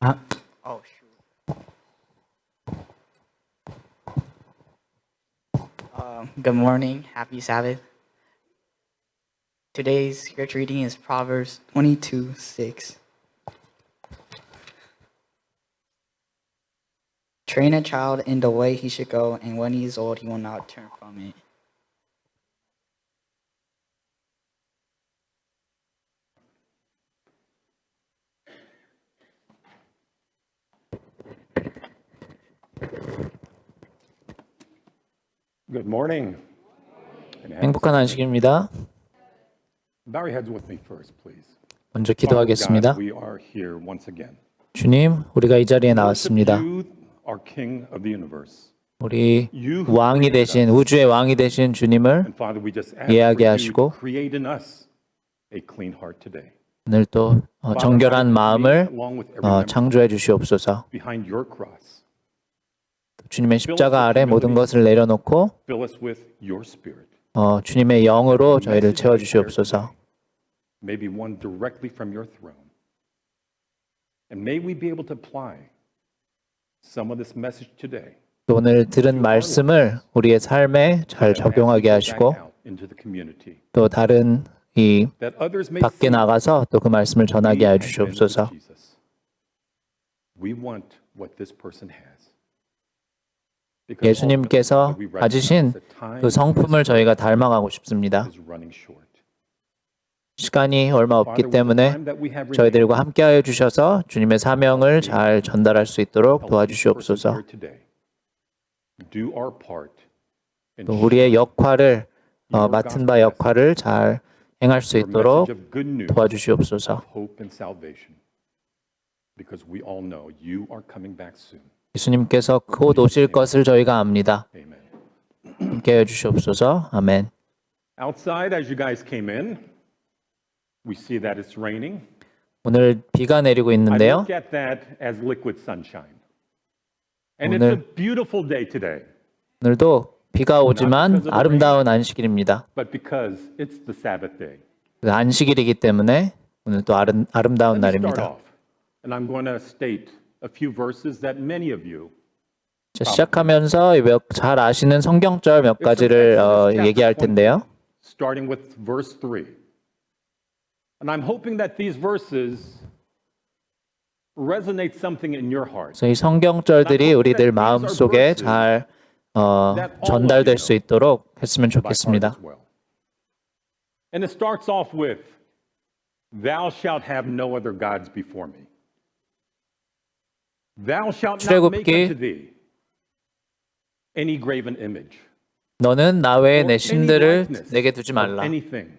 Oh, shoot. Good morning. Happy Sabbath. Today's scripture reading is Proverbs 22:6. Train a child in the way he should go, and when he is old, he will not turn from it. Good morning. 행복한 안식입니다. Bow your heads with me first, please. 먼저 기도하겠습니다. Father God, we are here once again. 주님, 우리가 이 자리에 나왔습니다. You are King of the universe. 우리 왕이 되신, 우주의 왕이 되신 주님을 And Father, we just ask 예하게 for you to 하시고 create in us a clean heart today. 오늘 또 정결한 마음을 Along with every member 창조해 주시옵소서. behind your cross, 주님의 십자가 아래 모든 것을 내려놓고 fill us with your spirit. 주님의 영으로 저희를 채워 주시옵소서. Maybe one directly from your throne. And may we be able to apply some of this message today. 또 오늘 들은 말씀을 우리의 삶에 잘 적용하게 하시고 into the community. 또 다른 이 That others may 밖에 see 나가서 또 그 말씀을 전하게 해 we have been with 주시옵소서. Jesus. We want what this person has. Because 예수님께서 ultimately we 가지신 recognize that time 그 성품을 저희가 닮아가고 싶습니다. is running short. 시간이 얼마 없기 Father, with the 때문에 time that we have remaining, 저희들과 함께하여 주셔서 주님의 사명을 잘 전달할 수 있도록 help each person 도와주시옵소서. here today do our part and 또 우리의 역할을 your 맡은 gospel 바 역할을 잘 행할 수 your 있도록 message of good news 도와주시옵소서. of hope and salvation. Because we all know you are coming back soon. 예수님께서 곧 오실 것을 저희가 압니다. Amen. 함께해 주시옵소서. 아멘. Outside, as you guys came in, we see that it's raining. 오늘 비가 내리고 I 있는데요. look at that as liquid sunshine. And it's a beautiful day today. 오늘도 비가 오지만 아름다운 안식일입니다. But because it's the Sabbath day. 그 안식일이기 때문에 오늘 또 아름다운 Let me start 날입니다. off. And I'm going to state a few verses that many of you 자, 시작하면서 잘 아시는 성경절 몇 가지를 얘기할 텐데요. starting with verse 3. And I'm hoping that these verses resonate something in your heart. 그래서 이 성경절들이 우리들 마음 속에 잘 전달될 수 있도록 했으면 좋겠습니다. And it starts off with, Thou shalt have no other gods before me. Thou shalt not make 출애굽기 unto thee any graven image. 너는 나 외에 or 내 any 신들을 likeness 내게 두지 of 말라. anything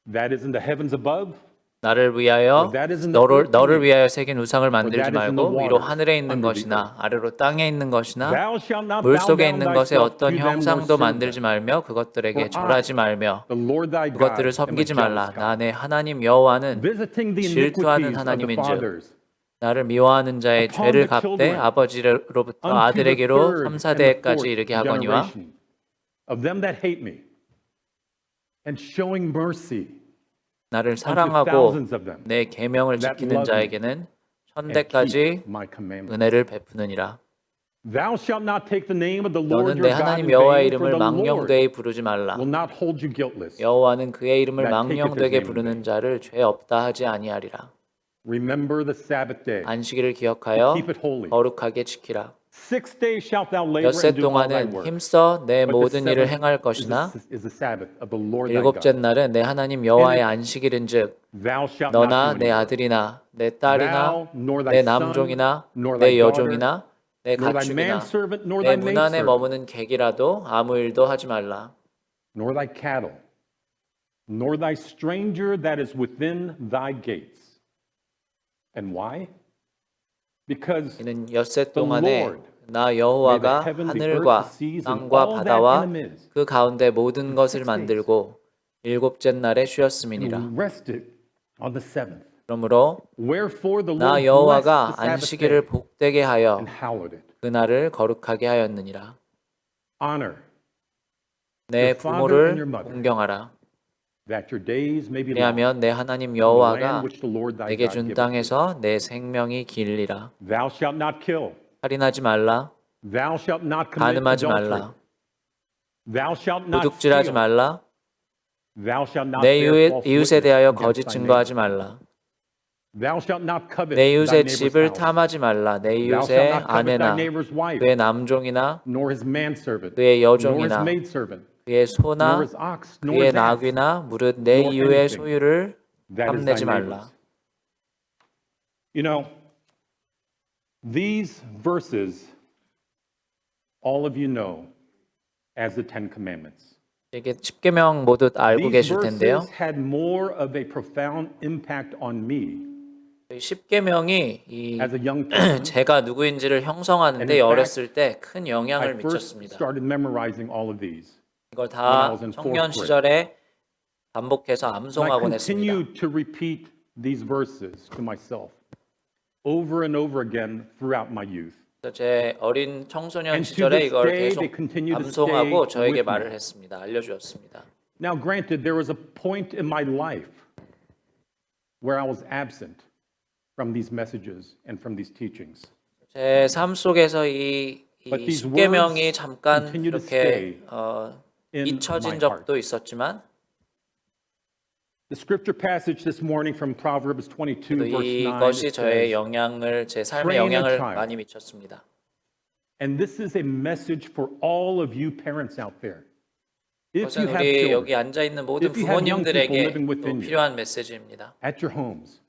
that is in the heavens above, 나를 위하여 너를 위하여 새긴 우상을 만들지 말고 위로 하늘에 있는 것이나 아래로 땅에 있는 것이나 thou shalt not 물 bow 속에 down 있는 것에 thyself 어떤 to them nor 형상도 serve 만들지 them. 말며 그것들에게 For I, 절하지 말며 the Lord thy God, 그것들을 am a 섬기지 jealous 말라. God, 나 내 하나님 여호와는 visiting the 질투하는 iniquities of the 하나님인즉 fathers 나를 미워하는 자의 upon 죄를 the 갚되 children, 아버지로부터 unto the 아들에게로 third 3, and the 4대까지 fourth 이르게 하거니와 generation of them that hate me, and showing mercy 나를 unto 사랑하고 thousands of them 내 계명을 that 지키는 love me 자에게는 and 천대까지 keep my commandments. 은혜를 베푸느니라. Thou shalt not take the name of the Lord 너는 your 내 God in 하나님 여호와의 vain, for 이름을 the Lord 망령되이 부르지 말라. will not hold you guiltless. 여호와는 그의 이름을 that taketh his 망령되게 name in 부르는 vain. 자를 죄 없다 하지 아니하리라. Remember the Sabbath day. 안식일을 기억하여 keep it holy. 거룩하게 지키라. 6 days shalt thou labor 엿새 and do all thy 동안은 work. 힘써 내 But the 모든 일을 seventh 행할 is 것이나 the Sabbath of the Lord thy 일곱째 God. 날은 내 하나님 여호와의 안식일인즉 Thou shalt not 너나 do 내 any work. 아들이나 내 딸이나 Thou, nor thy 내 son, 남종이나 nor 내 thy daughter, 여종이나 내 nor thy 가축이나 manservant, nor 내 thy 문 안에 maidservant, 머무는 객이라도 아무 일도 하지 말라. nor thy cattle, nor thy stranger that is within thy gates. And why? Because 이는 엿새 the 동안에 Lord 나 여호와가 made the heaven, the 하늘과 earth, the seas, and 땅과 all that 바다와 in them is. 그 가운데 모든 것을 6 days. 만들고 일곱째 날에 and 쉬었음이니라. rested on the seventh. 그러므로 Wherefore the 나 Lord blessed 여호와가 the Sabbath 안식일을 day 복되게 하여 and hallowed it. 그날을 거룩하게 하였느니라. Honor 내 your father and your 부모를 mother. 공경하라. that your days may be long 왜냐하면 내 하나님 in the land 여호와가 which the Lord thy 내게 God 준 giveth thee. 땅에서 내 생명이 길리라. Thou shalt not kill. 살인하지 말라. Thou shalt not commit 간음하지 adultery. 말라. Thou shalt not 도둑질하지 steal. 말라. Thou shalt not 내 bear false 이웃에 witness 대하여 against 거짓 thy 증거하지 neighbor. 말라. Thou shalt not covet 내 thy 이웃의 neighbor's 집을 house. 탐하지 말라. 내 Thou shalt 이웃의 not covet thy 아내나 neighbor's wife, 그의 남종이나 nor his manservant, 그의 nor his 여종이나 maidservant, 그의 nor 소나 his ox, nor 그의 his ass, 나귀나 무릇 내 nor 이웃의 anything 소유를 that is thy 탐내지 말라. neighbor's. You know, these verses, all of you know as the Ten Commandments. 이게 십계명 모두 알고 These 계실 텐데요. verses had more of a profound impact on me 십계명이 이 as a young person. 제가 누구인지를 형성하는데 And in fact, 어렸을 때 큰 I 영향을 first 미쳤습니다. started memorizing all of these. 이걸 when I 다 was in 청년 fourth grade. 시절에 반복해서 And I 암송하곤 했습니다. continued to repeat these verses to myself over and over again throughout my youth. 그래서 제 어린 청소년 And to 시절에 this 이걸 day, 계속 they continue to 암송하고 stay 저에게 with me. 말을 했습니다. 알려주었습니다. Now, granted, there was a point in my life where I was absent from these messages and from these teachings. 제 삶 속에서 이 But these 십계명이 words 잠깐 continue to 이렇게 stay in 잊혀진 my 적도 heart. 있었지만 The scripture passage this morning from Proverbs 22, 또 verse 9, 이것이 it 저의 says, 영향을 제 삶에 "Train a 영향을 child." 많이 미쳤습니다. and this is a message for all of you parents out there. If you 그것은 have 우리 children 여기 앉아 있는 모든 if you have young people 부모님들에게 living 또 within you, 필요한 메시지입니다. at your homes,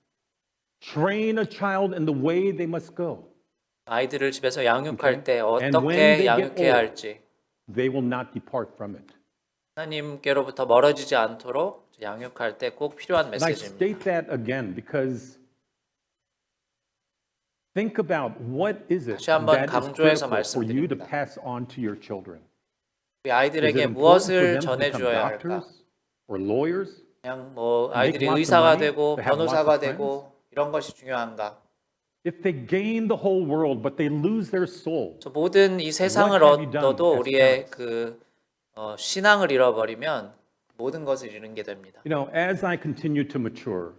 train a child in the way they must go. 아이들을 집에서 양육할 때 And when they 어떻게 get 양육해야 old, 할지 they will not depart from it. 하나님께로부터 멀어지지 않도록 양육할 때 꼭 필요한 And I 메시지입니다. state that again because think about what is it 다시 한번 that is 강조해서 critical for you to 말씀드립니다. pass on to your children. 우리 Is it 아이들에게 important for 무엇을 them to become 전해주어야 할까? doctors or lawyers? 그냥 뭐 make 아이들이 lots of 의사가 money, 되고 to have lots 변호사가 of 되고 이런 것이 중요한가? If they gain the whole world but they lose their soul, 저 모든 이 세상을 What have you done 얻어도 as 우리의 parents? 그 신앙을 잃어버리면 모든 것을 잃은 게 됩니다. you know, as I continued to mature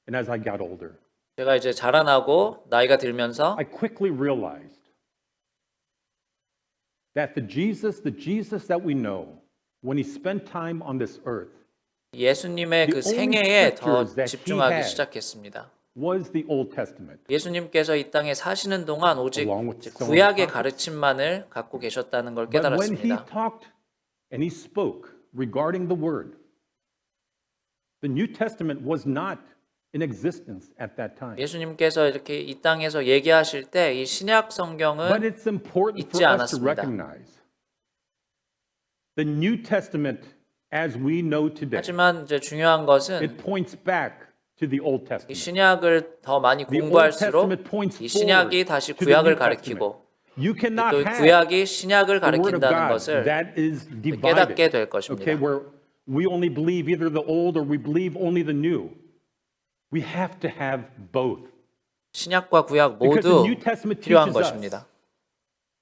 and as I got older, 제가 이제 자라나고 나이가 들면서 I quickly realized that the Jesus that we know, when he spent time on this earth, 예수님의 그 The only 생애에 더 scriptures that he 집중하기 had 시작했습니다. was the Old Testament. 예수님께서 이 땅에 사시는 동안 오직 Along with some 구약의 prophets. 가르침만을 갖고 계셨다는 걸 But when he 깨달았습니다. talked and he spoke regarding the word, the New Testament was not in existence at that time. 예수님께서 이렇게 이 땅에서 얘기하실 때 이 신약 But 성경은 it's important 잊지 for us to 않았습니다. recognize the New Testament as we know today. 하지만 이제 중요한 것은 It points back to the Old 이 Testament. 신약을 더 많이 The Old 공부할수록 Testament points 이 신약이 forward 다시 to the 구약을 New Testament. 가리키고 You cannot 또 have 구약이 신약을 the Word of 가리킨다는 God 것을 that is 깨닫게 될 divided. 것입니다. Okay, where we only believe either the old or we believe only the new. We have to have both. 신약과 구약 Because the 모두 New Testament 필요한 teaches us 것입니다.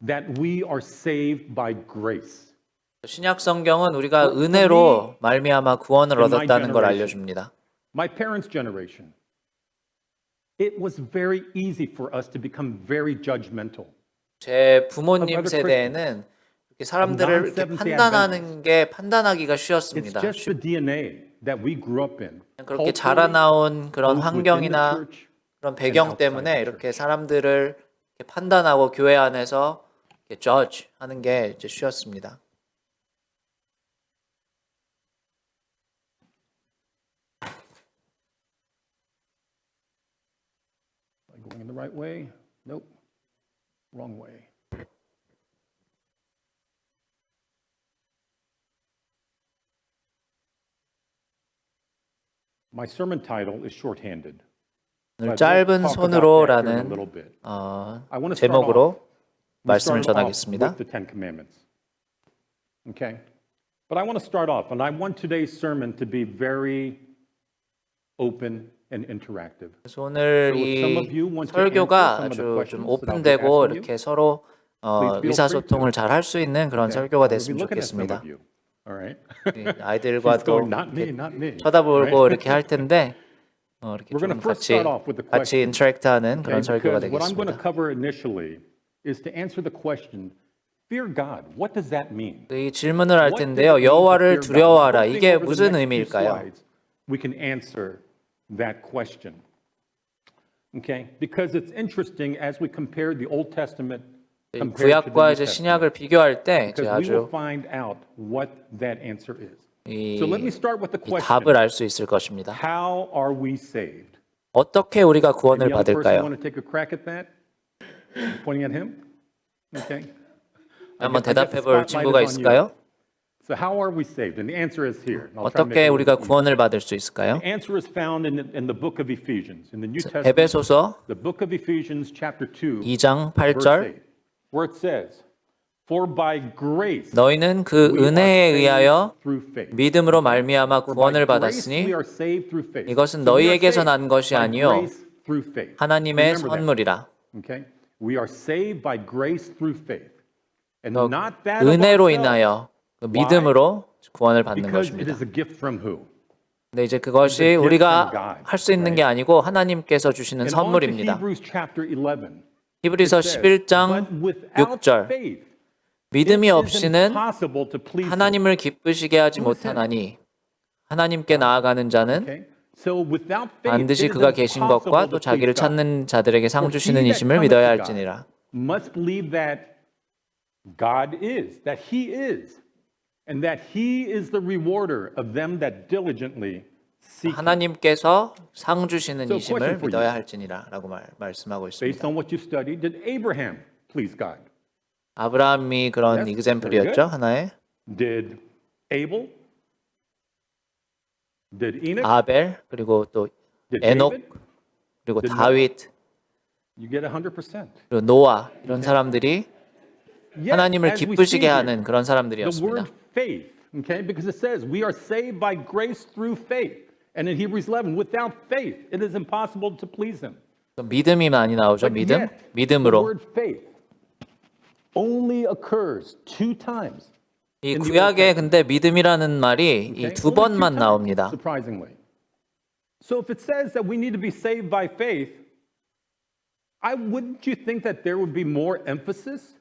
that we are saved by grace. 신약 성경은 우리가 은혜로 말미암아 구원을 in my 얻었다는 걸 generation, 알려줍니다. My parents' generation, it was very easy for us to become very judgmental. 제 부모님 other 세대에는 이렇게 사람들을 이렇게 non-Seventh-day 판단하기가 It's 쉬웠습니다. just the DNA that we grew up in. 그렇게 Culturally, 자라나온 그런 both within the 환경이나 church 그런 배경 outside 때문에 the 이렇게 church. 사람들을 이렇게 판단하고 교회 안에서 이렇게 judge 하는 게 이제 쉬웠습니다. Am I going in the right way? Nope. Wrong way. My sermon title is shorthanded. 오늘 짧은 손으로라는 제목으로 말씀을 전하겠습니다. With the Ten Commandments. Okay? But I want to start off, and I want today's sermon to be very open and interactive. 그래서 오늘 So if some of you 이 want to 설교가 answer some of the 아주 좀 questions that I'll be 오픈되고 asking you, 이렇게 서로 please feel free 의사소통을 to. 잘 할 수 있는 그런 Okay? 설교가 We'll be 됐으면 looking at some 좋겠습니다. of you. All right. 아이들과 She's 또 going, not me, not me. 쳐다보고 Right? 이렇게 할 텐데 이렇게 We're 좀 going to first 같이 start off with the 같이 question. 인터랙트하는 그런 Okay, 설교가 because what I'm going to 되겠습니다. cover initially is to answer the question, fear God. What does that mean? 이 질문을 할 What does it 텐데요. mean to 여호와를 fear God? 두려워하라. Hoping 이게 over the 무슨 next few 의미일까요? slides, we can answer that question. Okay? Because it's interesting as we compare the Old Testament compared to the 구약과 New 이제 Testament. 신약을 비교할 때 Because 제가 we will 아주 find out what that answer is. 이, So let me start with the 이 question. 답을 알 수 있을 것입니다. How are we saved? 어떻게 우리가 구원을 Any other person 받을까요? want to take a crack at that? Pointing at him? Okay. 한번 I guess the 대답해 볼 spotlight 친구가 is on you. 있을까요? So how are we saved? And the answer is here. And I'll try to make 어떻게 it a 우리가 little easier. 구원을 받을 수 있을까요? The answer is found in the book of Ephesians. In the New Testament, 에베소서 the book of Ephesians chapter 2, 2장 verse 8절 8, where it says, For by grace 너희는 그 we are 은혜에 saved 의하여 through faith. 믿음으로 말미암아 For by 구원을 grace we 받았으니 are saved through faith. 이것은 So we are 너희에게서 saved 난 것이 by 아니요 grace through faith. 하나님의 Remember that. 선물이라. Okay? We are saved by grace through faith. And 너 not that of 은혜로 ourselves. 인하여 그 믿음으로 구원을 받는 Because it 것입니다. is a gift from who? 근데 이제 그것이 우리가 할 수 있는 게 아니고 하나님께서 주시는 And on to 선물입니다. Hebrews chapter 11. 히브리서 It says, 11장 But without 6절 faith, 믿음이 it is 없이는 impossible to please him. 하나님을 기쁘시게 하지 Who is him? 못하나니 하나님께 나아가는 자는 Okay? So without faith, 반드시 it is 그가 계신 impossible 것과 to 또 please 자기를 God. 찾는 자들에게 상 For 주시는 he that 이심을 cometh 믿어야 to God 할지니라. must believe that God is, that he is, and that he is the rewarder of them that diligently seek him. 하나님께서 상 주시는 So, 이심을 question for 믿어야 you. 할지니라라고 말씀하고 Based 있습니다. on what you studied, did Abraham please God? 아브라함이 그런 Yes, 이그젬플이었죠, very 하나의. Did Abel? Did Enoch? 아벨 그리고 또 Did 에녹 David? 그리고 Did 다윗 You get 100%. 그리고 노아 이런 사람들이 Yet, 하나님을 as we 기쁘시게 see here, 하는 그런 the 사람들이었습니다. word faith, okay, because it says we are saved by grace through faith. And in Hebrews 11, without faith, it is impossible to please him. 믿음이 많이 나오죠. But 믿음, yet, the 믿음으로. word faith only occurs 2 times. 이 구약에 근데 믿음이라는 말이 이 Okay? 두 Only 2 번만 times, 나옵니다. surprisingly. So if it says that we need to be saved by faith, wouldn't you think that there would be more emphasis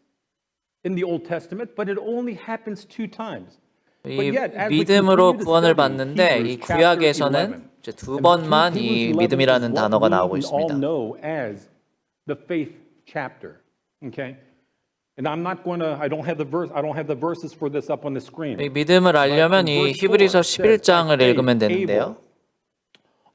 in the Old Testament? But it only happens 2 times. 이 믿음으로 구원을 받는데 이 구약에서는 이제 두 번만 이 믿음이라는 단어가 나오고 있습니다. The faith chapter. Okay? And I'm not going to I don't have the verses for this up on the screen. 이 믿음을 알려면 이 히브리서 11장을 읽으면 되는데요.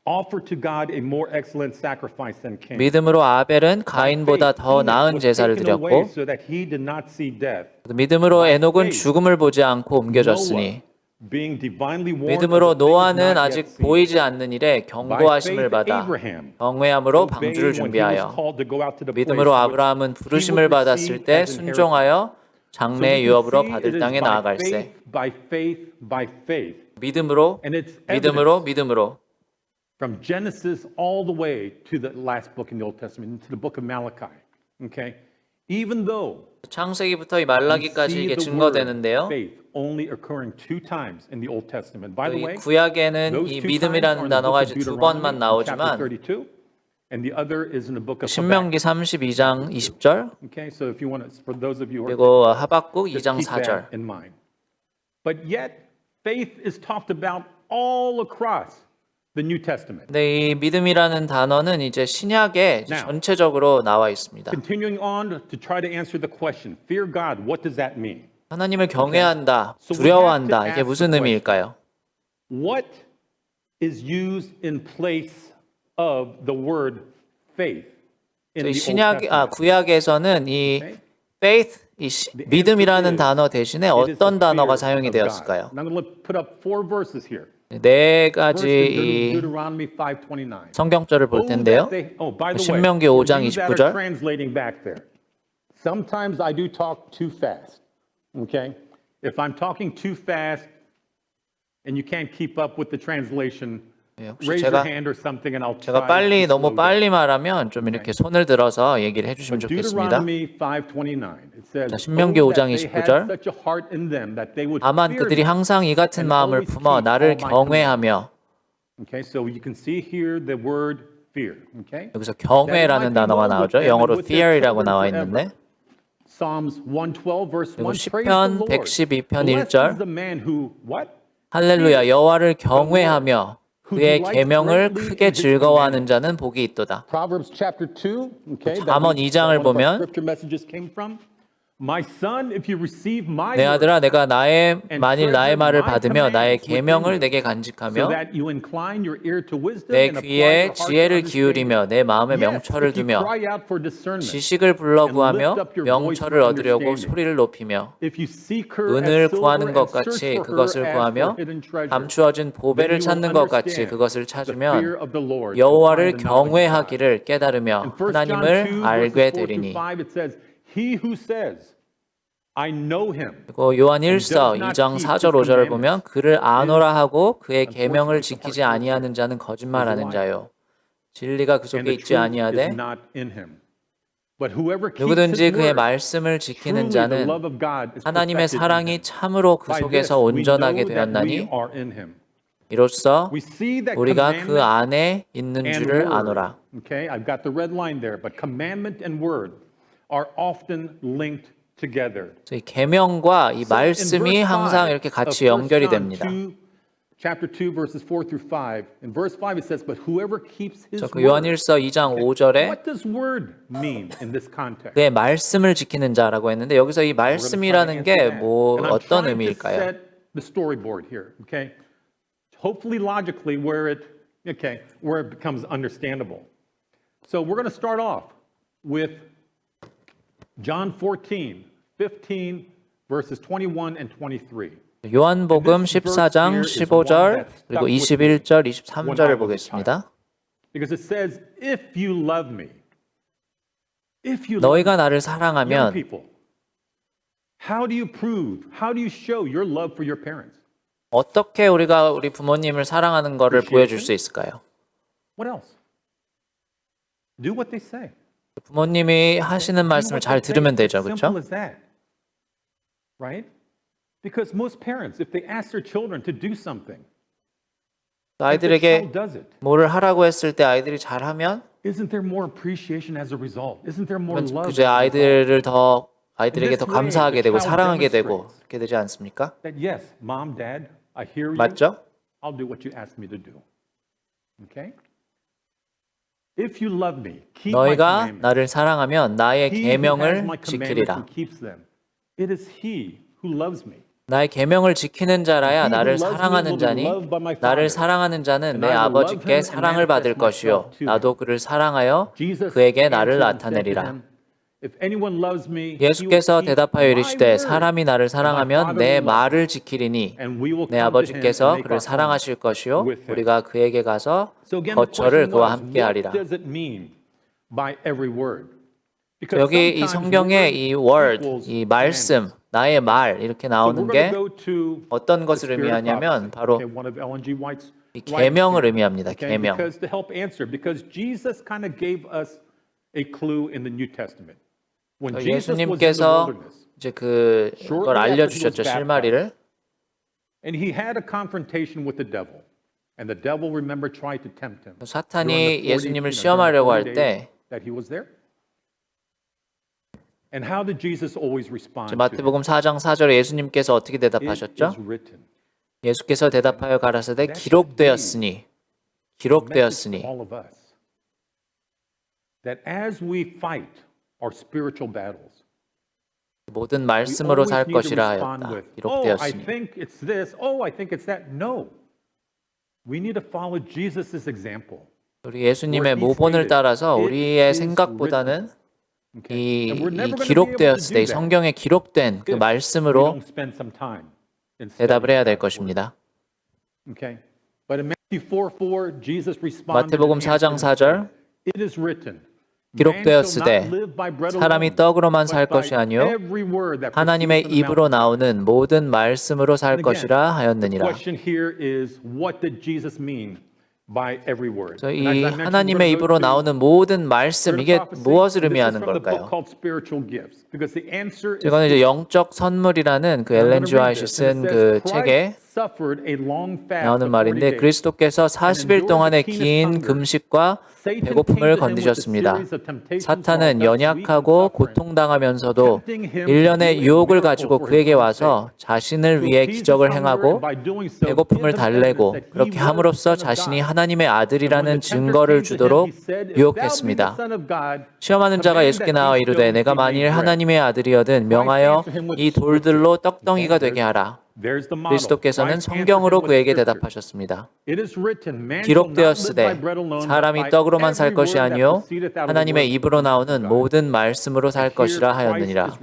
Offer to God a more excellent sacrifice than Cain. 믿음으로 아벨은 가인보다 더 나은 제사를 드렸고 so that he did not see death. 믿음으로 에녹은 죽음을 보지 않고 옮겨졌으니 믿음으로 노아는 아직 보이지 않는 일에 경고하심을 받아 경외함으로 방주를 준비하여 믿음으로 아브라함은 부르심을 받았을 때 순종하여 장래의 유업으로 받을 땅에 나아갈세. 믿음으로 믿음으로 믿음으로 From Genesis all the way to the last book in the Old Testament, to the book of Malachi. Okay? Even though 창세기부터 이 말라기까지 이게 증거되는데요. faith only occurring 2 times in the Old Testament. By the way, 구약에는 이 믿음이라는 단어가 이제 두 번만 나오지만 and the other is in the book of 신명기 32장 20절 Okay, so if you want to, for those of you who are 그리고 하박국 2장 keep that 4절. in mind. But yet, faith is talked about all across the New Testament. 네, 이 믿음이라는 단어는 이제 신약에 Now, 전체적으로 나와 있습니다. Continuing on to try to answer the question, fear God, what does that mean? 하나님을 경외한다, 두려워한다. 이게 무슨 의미일까요? What is used in place of the word faith in the Old Testament? 구약에서는 이 faith, 이 믿음이라는 단어 대신에 어떤 단어가 사용이 되었을까요? I'm going to put up 4 verses here. 네 가지 이 Deuteronomy 5:29. 성경절을 볼 텐데요. 신명기 5장 29절. Translating back there. Sometimes I do talk too fast. Okay? If I'm talking too fast and you can't keep up with the translation, 혹시 raise your hand or something and I'll 제가 try to 너무 slow down. 빨리 말하면 좀 이렇게 손을 들어서 얘기를 해주시면 좋겠습니다. Deuteronomy 5:29. It says, 자, 신명기 "Oh, 5장 that they had 29절. such a heart in them that they would 다만 fear 그들이 me 항상 이 같은 and 마음을 always 품어 keep 나를 all my 경외하며. Okay, so you can see here the word fear. Okay. 여기서 경외라는 단어가 나오죠. 영어로 fear이라고 나와 있는데. Psalms 112 verse 1. 그리고 Praise the 시편 Lord. 112편 Blessed 1절. is the man who what? 할렐루야 여호와를 경외하며 그의 계명을 크게 즐거워하는 자는 복이 있도다. Proverbs chapter 2. Okay. 잠언 2장을 보면 scripture messages came from. My son, if you receive my 내 word, 아들아 내가 만일 나의 말을 받으며 나의 계명을 내게 간직하며 내 귀에 지혜를 기울이며 내 마음에 명철을 두며 지식을 불러 구하며 명철을 얻으려고 소리를 높이며 은을 구하는 것 같이 그것을 구하며 감추어진 보배를 찾는 것 같이 그것을 찾으면 여호와를 경외하기를 깨달으며 하나님을 알게 되리니. He who says, I know him. 그리고 요한 1서 2장 4절 5절을 보면 그를 아노라 하고 그의 계명을 지키지 아니하는 자는 거짓말하는 자요. 진리가 그 속에 있지 아니하되 누구든지 그의 말씀을 지키는 자는 하나님의 사랑이 참으로 그 속에서 온전하게 되었나니 이로써 우리가 그 안에 있는 줄을 아노라. Okay, I've got the red line there, but commandment and word are often linked together. 이 계명과 이 말씀이 항상 이렇게 같이 연결이 됩니다. Chapter 2 verses 4 through 5. In verse 5 it says, but whoever keeps his 그 요한 word. 1서 2장 5절에 What does word mean in this context? 그의 말씀을 지키는 자라고 했는데 여기서 이 말씀이라는 게 어떤 의미일까요? Set the storyboard here, okay? Hopefully logically where it becomes understandable. So we're going to start off with John 14, 15 verses 21 and 23. 요한복음 14장 15절 그리고 21절 23절을 보겠습니다. Because it says if you love me. 너희가 나를 사랑하면 How do you prove? How do you show your love for your parents? 어떻게 우리가 우리 부모님을 사랑하는 것을 보여줄 수 있을까요? What else? Do what they say. 부모님이 하시는 말씀을 잘 들으면 되죠, 그렇죠? Right? Because most parents, if they ask their children to do something, 아이들에게 뭐를 하라고 했을 때 아이들이 잘하면 isn't there more appreciation as a result? Isn't there more love? 그제 아이들에게 더 감사하게 되고 사랑하게 되고 그렇게 되지 않습니까? That yes, mom, dad, I hear you. 맞죠? I'll do what you ask me to do. Okay? If you love me, keep my 너희가 commandments. 나를 사랑하면 나의 He who has 계명을 my commandments 지키리라. and keeps them. It is he who loves me. 나의 계명을 지키는 자라야 나를 사랑하는 자니 나를 사랑하는 자는 내 아버지께 사랑을 받을 것이요 나도 그를 사랑하여 그에게 나를 나타내리라. 예수께서 대답하여 이르시되 사람이 나를 사랑하면 내 말을 지키리니 내 아버지께서 그를 사랑하실 것이요 우리가 그에게 가서 거처를 그와 함께 하리라. 여기 이 성경에 이 word, 이 말씀, 나의 말 이렇게 나오는 게 어떤 것을 의미하냐면 바로 이 계명을 의미합니다. 계명. 예수님께서 이제 그걸 알려주셨죠, 실마리를. 사탄이 예수님을 시험하려고 할 때 마태복음 4장 4절에 예수님께서 어떻게 대답하셨죠? 예수께서 대답하여 가라사대 기록되었으니 모든 말씀으로 살 것이라 하였다. 기록되었으니. 우리 예수님의 모본을 따라서 우리의 생각보다는 이 기록되었을 때, 이 성경에 기록된 그 말씀으로 대답을 해야 될 것입니다. 마태복음 4장 4절 기록되었으되 사람이 떡으로만 살 것이 아니요 하나님의 입으로 나오는 모든 말씀으로 살 것이라 하였느니라. by every word. 이 하나님의 입으로 나오는 모든 말씀, 이게 무엇을 의미하는 걸까요? 이거는 이제 영적 선물이라는 그 엘렌 G. 화이트 쓴 그 책에 나오는 말인데, 그리스도께서 40일 동안의 긴 금식과 배고픔을 건디셨습니다. 사탄은 연약하고 고통당하면서도 일련의 유혹을 가지고 그에게 와서 자신을 위해 기적을 행하고 배고픔을 달래고, 그렇게 함으로써 자신이 하나님의 아들이라는 증거를 주도록 유혹했습니다. 시험하는 자가 예수께 나와 이르되 내가 만일 하나님의 아들이거든 명하여 이 돌들로 떡덩이가 되게 하라. 그리스도께서는 성경으로 그에게 대답하셨습니다. 기록되었으되 사람이 떡으로만 살 것이 아니요 하나님의 입으로 나오는 모든 말씀으로 살 것이라 하였느니라.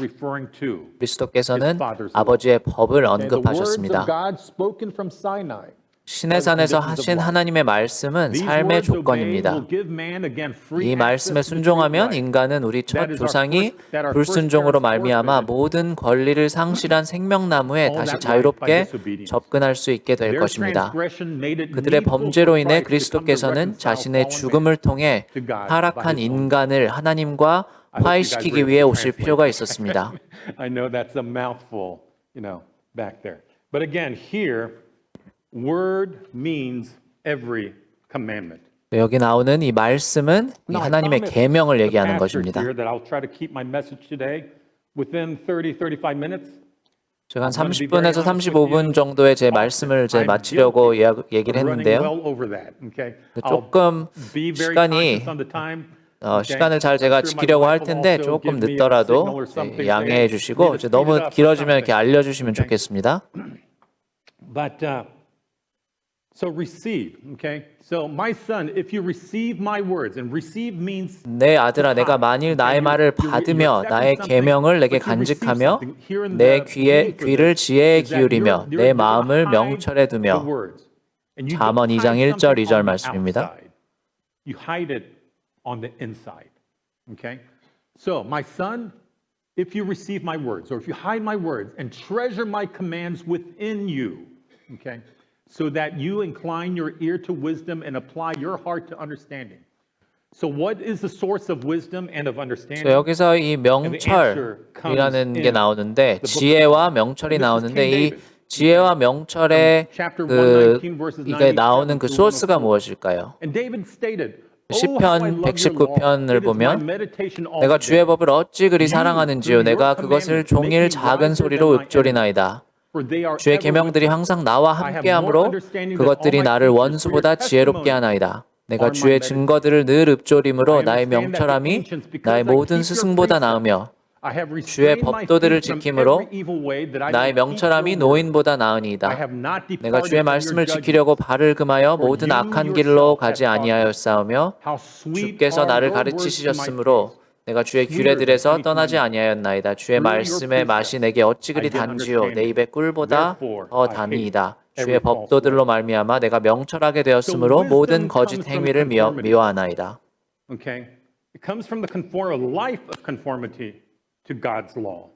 그리스도께서는 아버지의 법을 언급하셨습니다. 시내산에서 하신 하나님의 말씀은 삶의 조건입니다. 이 말씀에 순종하면 인간은 우리 첫 조상이 불순종으로 말미암아 모든 권리를 상실한 생명나무에 다시 자유롭게 접근할 수 있게 될 것입니다. 그들의 범죄로 인해 그리스도께서는 자신의 죽음을 통해 타락한 인간을 하나님과 화해시키기 위해 오실 필요가 있었습니다. I know that's a mouthful, back there. But again, here word means every commandment. 여기 나오는 이 말씀은 이 하나님의 계명을 얘기하는 것입니다. 제가 한 30분에서 35분 정도의 제 말씀을 마치려고 얘기를 했는데요. 조금 시간을 잘 제가 지키려고 할 텐데 조금 늦더라도 양해해 주시고, 너무 길어지면 이렇게 알려주시면 좋겠습니다. So receive, okay? So my son, if you receive my words, and receive means 내 아들아, 내가 만일 나의 말을 받으며 나의 계명을 내게 간직하며 내 귀를 지혜에 기울이며 내 마음을 명철에 두며. 잠언 2장 1절 2절 말씀입니다. You hide it on the inside, okay? So my son, if you receive my words, or if you hide my words and treasure my commands within you, okay? So that you incline your ear to wisdom and apply your heart to understanding. So what is the source of wisdom and of understanding? 여기서 이 명철이라는 게 나오는데, 지혜와 명철이 나오는데, 이 지혜와 명철의 이게 나오는 그 소스가 무엇일까요? 시편 119편을 보면 내가 주의 법을 어찌 그리 사랑하는지요 내가 그것을 종일 작은 소리로 읊조리나이다. 주의 계명들이 항상 나와 함께하므로 그것들이 나를 원수보다 지혜롭게 하나이다. 내가 주의 증거들을 늘 읊조림으로 나의 명철함이 나의 모든 스승보다 나으며 주의 법도들을 지킴으로 나의 명철함이 노인보다 나으니이다. 내가 주의 말씀을 지키려고 발을 금하여 모든 악한 길로 가지 아니하였사오며 주께서 나를 가르치시셨으므로 내가 주의 규례들에서 떠나지 아니하였나이다. 주의 말씀의 맛이 내게 어찌 그리 단지요 내 입의 꿀보다 더 단이이다. 주의 법도들로 말미암아 내가 명철하게 되었으므로 모든 거짓 행위를 미워하나이다. Okay. It comes from the life of conformity to God's law.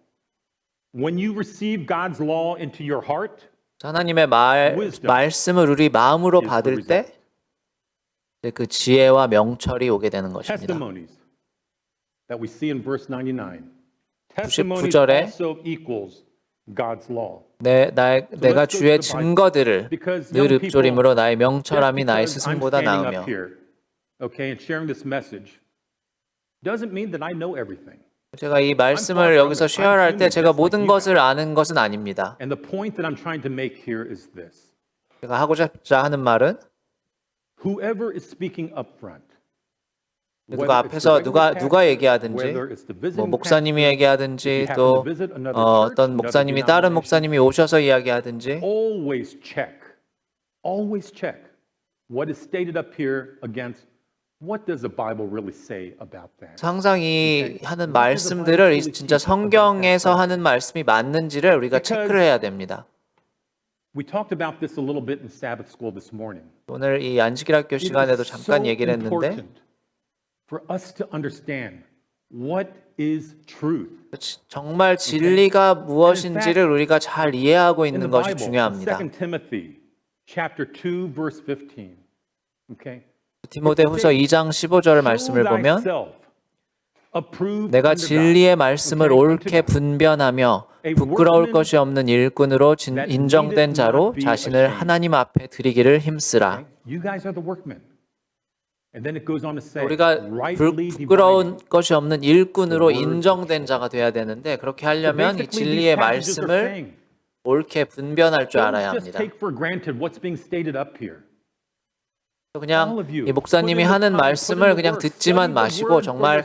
When you receive God's law into your heart, 하나님의 말씀을 우리 마음으로 받을 때 그 지혜와 명철이 오게 되는 것입니다. That we see in verse 99. 99절에 내가 주의 증거들을 늘 읊조림으로 나의 명철함이 나의 스승보다 나으며. Okay, and sharing this message doesn't mean that I know everything. 제가 이 말씀을 여기서 쉐어할 때 제가 모든 것을 아는 것은 아닙니다. And the point that I'm trying to make here is this. 제가 하고자 하는 말은 Whoever is speaking up front. 누가 앞에서 누가 얘기하든지 뭐 목사님이 얘기하든지 또 어떤 목사님이 다른 목사님이 오셔서 이야기하든지 always check what is stated up here against what does the Bible really say about that. 항상 이 하는 말씀들을 진짜 성경에서 하는 말씀이 맞는지를 우리가 체크를 해야 됩니다. We talked about this a little bit in Sabbath school this morning. 오늘 이 안식일학교 시간에도 잠깐 얘기를 했는데 For us to understand what is truth. 정말 진리가 무엇인지를 우리가 잘 이해하고 있는 것이 중요합니다. 2 Timothy chapter 2 verse 15. Okay? 디모데후서 2장 15절 말씀을 보면 내가 진리의 말씀을 옳게 분변하며 부끄러울 것이 없는 일꾼으로 인정된 자로 자신을 하나님 앞에 드리기를 힘쓰라. 우리가 부끄러운 것이 없는 일꾼으로 인정된 자가 되어야 되는데 그렇게 하려면 이 진리의 말씀을 옳게 분변할 줄 알아야 합니다. 그냥 이 목사님이 하는 말씀을 그냥 듣지만 마시고 정말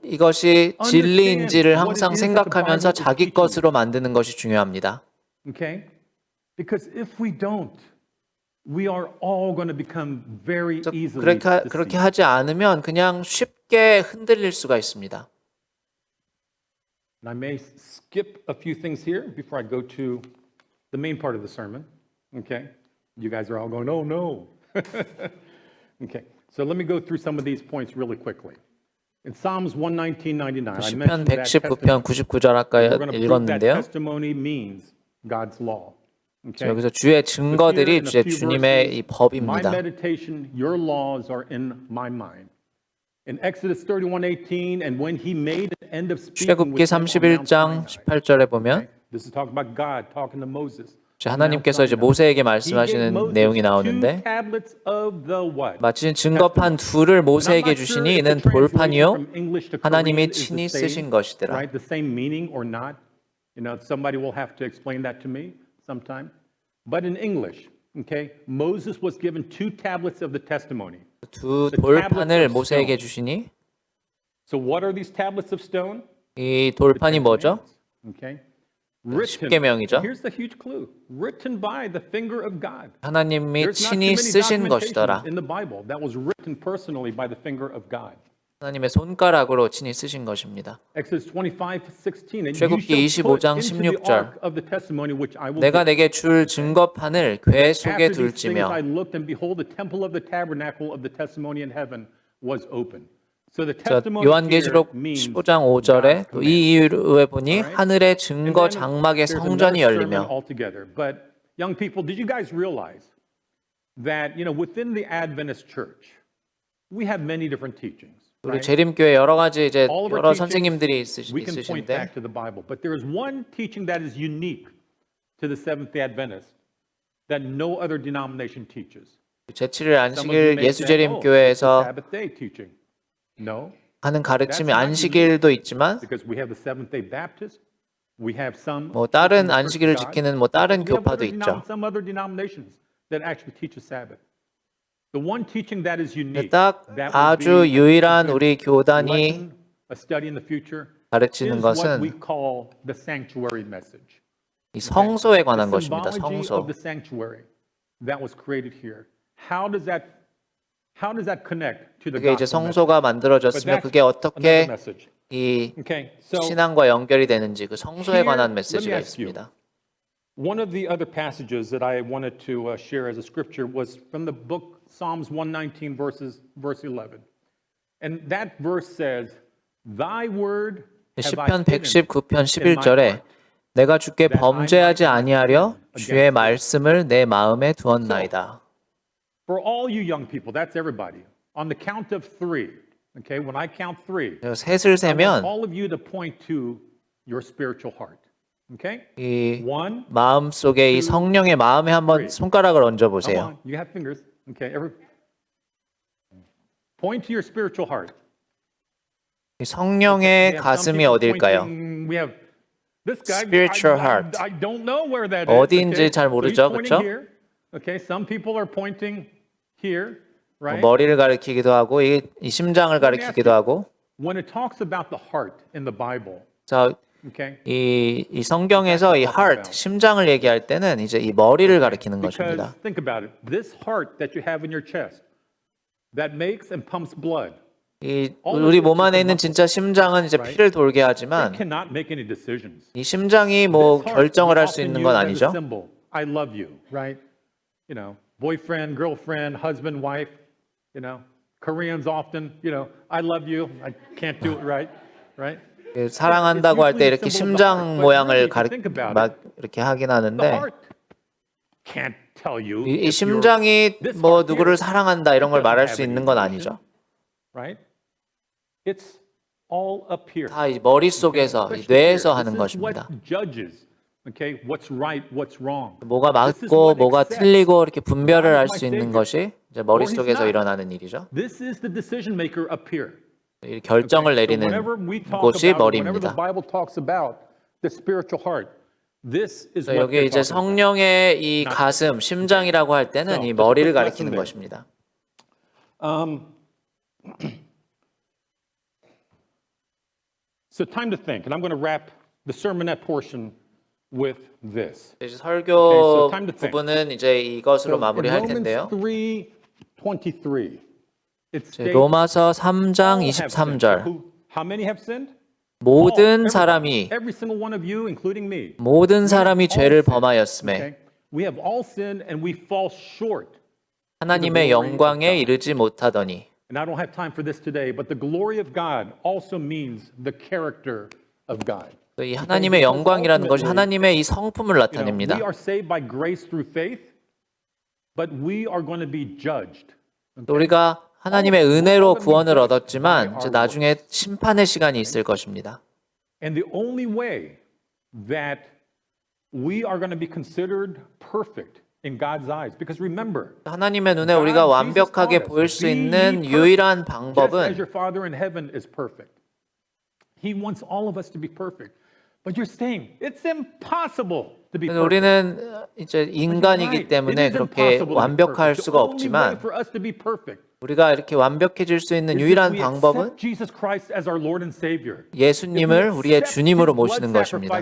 이것이 진리인지를 항상 생각하면서 자기 것으로 만드는 것이 중요합니다. Okay? Because if we don't, we are all going to become very easily 그렇게 하지 않으면 그냥 쉽게 흔들릴 수가 있습니다. And I may skip a few things here before I go to the main part of the sermon. Okay? You guys are all going, oh no. Okay, so let me go through some of these points really quickly. In Psalms 119:99, I 시편 mentioned that 119편 99절 아까 we're going to prove that 읽었는데요. testimony means God's law. Okay? 여기서 주의 증거들이 주님의 이 My 법입니다. meditation, your laws are in my mind. In Exodus 31:18, and when he made an end of speaking 출애굽기 with them on Mount 31장 Sinai. 18절에 보면 This is talking about God talking to Moses. 하나님께서 이제 모세에게 말씀하시는 내용이 나오는데 마치 증거판 둘을 모세에게 주시니 이는 돌판이요 하나님이 친히 쓰신 것이더라. Right? The same meaning or not? You know, somebody will have to explain that to me sometime. But in English, okay, Moses was given two tablets of the testimony. 두 돌판을 모세에게 주시니 So what are these tablets of stone? 이 돌판이 뭐죠? Okay. 십계명이죠. Here's the huge clue. Written by the finger of God. 하나님이 친히 쓰신 것이더라. In the Bible that was written personally by the finger of God. 하나님의 손가락으로 친히 쓰신 것입니다. Exodus 25:16. 출애굽기 25장 16절. 내가 내게 줄 증거판을 궤 속에 둘지며 I looked and behold the temple of the tabernacle of the testimony in heaven was open. So the testimony 요한계시록 here means 15장 5절에 또 이 이유에 보니 하늘의 증거 장막의 성전이 열리며. But young people, did you guys realize that within the Adventist church we have many different teachings. 우리 재림교회 여러 가지 이제 All of our 여러 teachings, 선생님들이 we can point 있으신데 back to the Bible, but there is one teaching that is unique to the Seventh-day Adventists that no other denomination teaches. 제7일 Some of you 안식일 may say, 예수재림교회에서 Sabbath-day teaching. No, 하는 가르침이 안식일도 있지만 because we have the Seventh-day Baptist, we have some 뭐 다른 in the Church 안식일을 of God, 지키는 뭐 다른 we have 교파도 있죠. some other denominations that actually teach a Sabbath. The one teaching that is unique, 딱 that would 아주 be 유일한 우리 a 교단이 study in the future, 가르치는 is what we 것은 call the sanctuary message. 이 성소에 The 관한 것입니다. symbology 성소. of the sanctuary that was created here. How does that connect to the 그게 이제 gospel 성소가 message? 만들어졌으면 그게 Another 어떻게 message. 이 Okay, so 신앙과 연결이 되는지 그 성소에 here, 관한 let me 메시지가 ask you. 있습니다. One of the other passages that I wanted to share as a scripture was from the book Psalms 119, verse 11. And that verse says, Thy word have I 시편 hidden 119편 in my 11절에 heart. 내가 주께 범죄하지 아니하려 주의 말씀을 내 마음에 두었나이다. For all you young people, that's everybody. On the count of three, okay, when I count three, 셋을 I 세면 want all of you to point to your spiritual heart. Okay? 이 One, 마음 속에 이 성령의 마음에 한번 손가락을 얹어 come 보세요. on, you have fingers. Okay, point to your spiritual heart. 이 성령의 We have some 가슴이 people 어딜까요? pointing, we have this guy. Spiritual heart. I don't know where that is. 어디인지 okay? 잘 So he's 모르죠, pointing 그렇죠? here. Okay, some people are pointing here, right? 머리를 가리키기도 하고 이 심장을 가리키기도 하고. When it talks about the heart in the Bible, 자, okay? 이 성경에서 이 heart, 심장을 얘기할 때는 이제 이 머리를 가리키는 Because 것입니다. think about it. This heart that you have in your chest that makes and pumps blood. 이 우리 몸 안에 있는 진짜 심장은 이제 피를 돌게 It 하지만 cannot make any decisions. 이 심장이 뭐 This heart 결정을 할 is 수 often 있는 건 used as a 아니죠. symbol. I love you, right? You know, boyfriend, girlfriend, husband, wife, you know. Koreans often, I love you. I can't do it right, right? 사랑한다고 할 때 이렇게 심장 모양을 막 이렇게 하긴 The 하는데 heart. can't tell you. 이 심장이 뭐 누구를 사랑한다 이런 걸 말할 수 있는 건 아니죠. Right? It's all up here. 다 이 머릿속에서, 이 뇌에서 하는 것입니다. Okay, what's right, what's wrong. 뭐가 맞고 뭐가 틀리고 이렇게 분별을 할 수 있는 것이 이제 머릿속에서 일어나는 일이죠. This is the decision maker up here. 이 결정을 내리는 곳이 머리입니다. 여기 이제 성령의 이 가슴, 심장이라고 할 때는 이 머리를 가리키는 것입니다. So time to think, and I'm going to wrap the sermonette portion with this. 이제 설교 부분은 이제 이것으로 마무리할 텐데요. 로마서 3장 23절. 모든 사람이 죄를 범하였음에 하나님의 영광에 이르지 못하더니. And I don't have time for this today, but the glory of God also means the character of God. 이 하나님의 영광이라는 것이 하나님의 이 성품을 나타냅니다. We are saved by grace through faith, but we are going to be judged. 우리가 하나님의 은혜로 구원을 얻었지만 이제 나중에 심판의 시간이 있을 것입니다. And the only way that we are going to be considered perfect in God's eyes, because remember, 하나님의 눈에 우리가 완벽하게 보일 수 있는 유일한 방법은 as your Father in heaven is perfect. He wants all of us to be perfect. But you're saying it's impossible to be perfect. 우리는 이제 인간이기 때문에 그렇게 완벽할 수가 없지만 우리가 이렇게 완벽해질 수 있는 유일한 방법은 예수님을 우리의 주님으로 모시는 것입니다.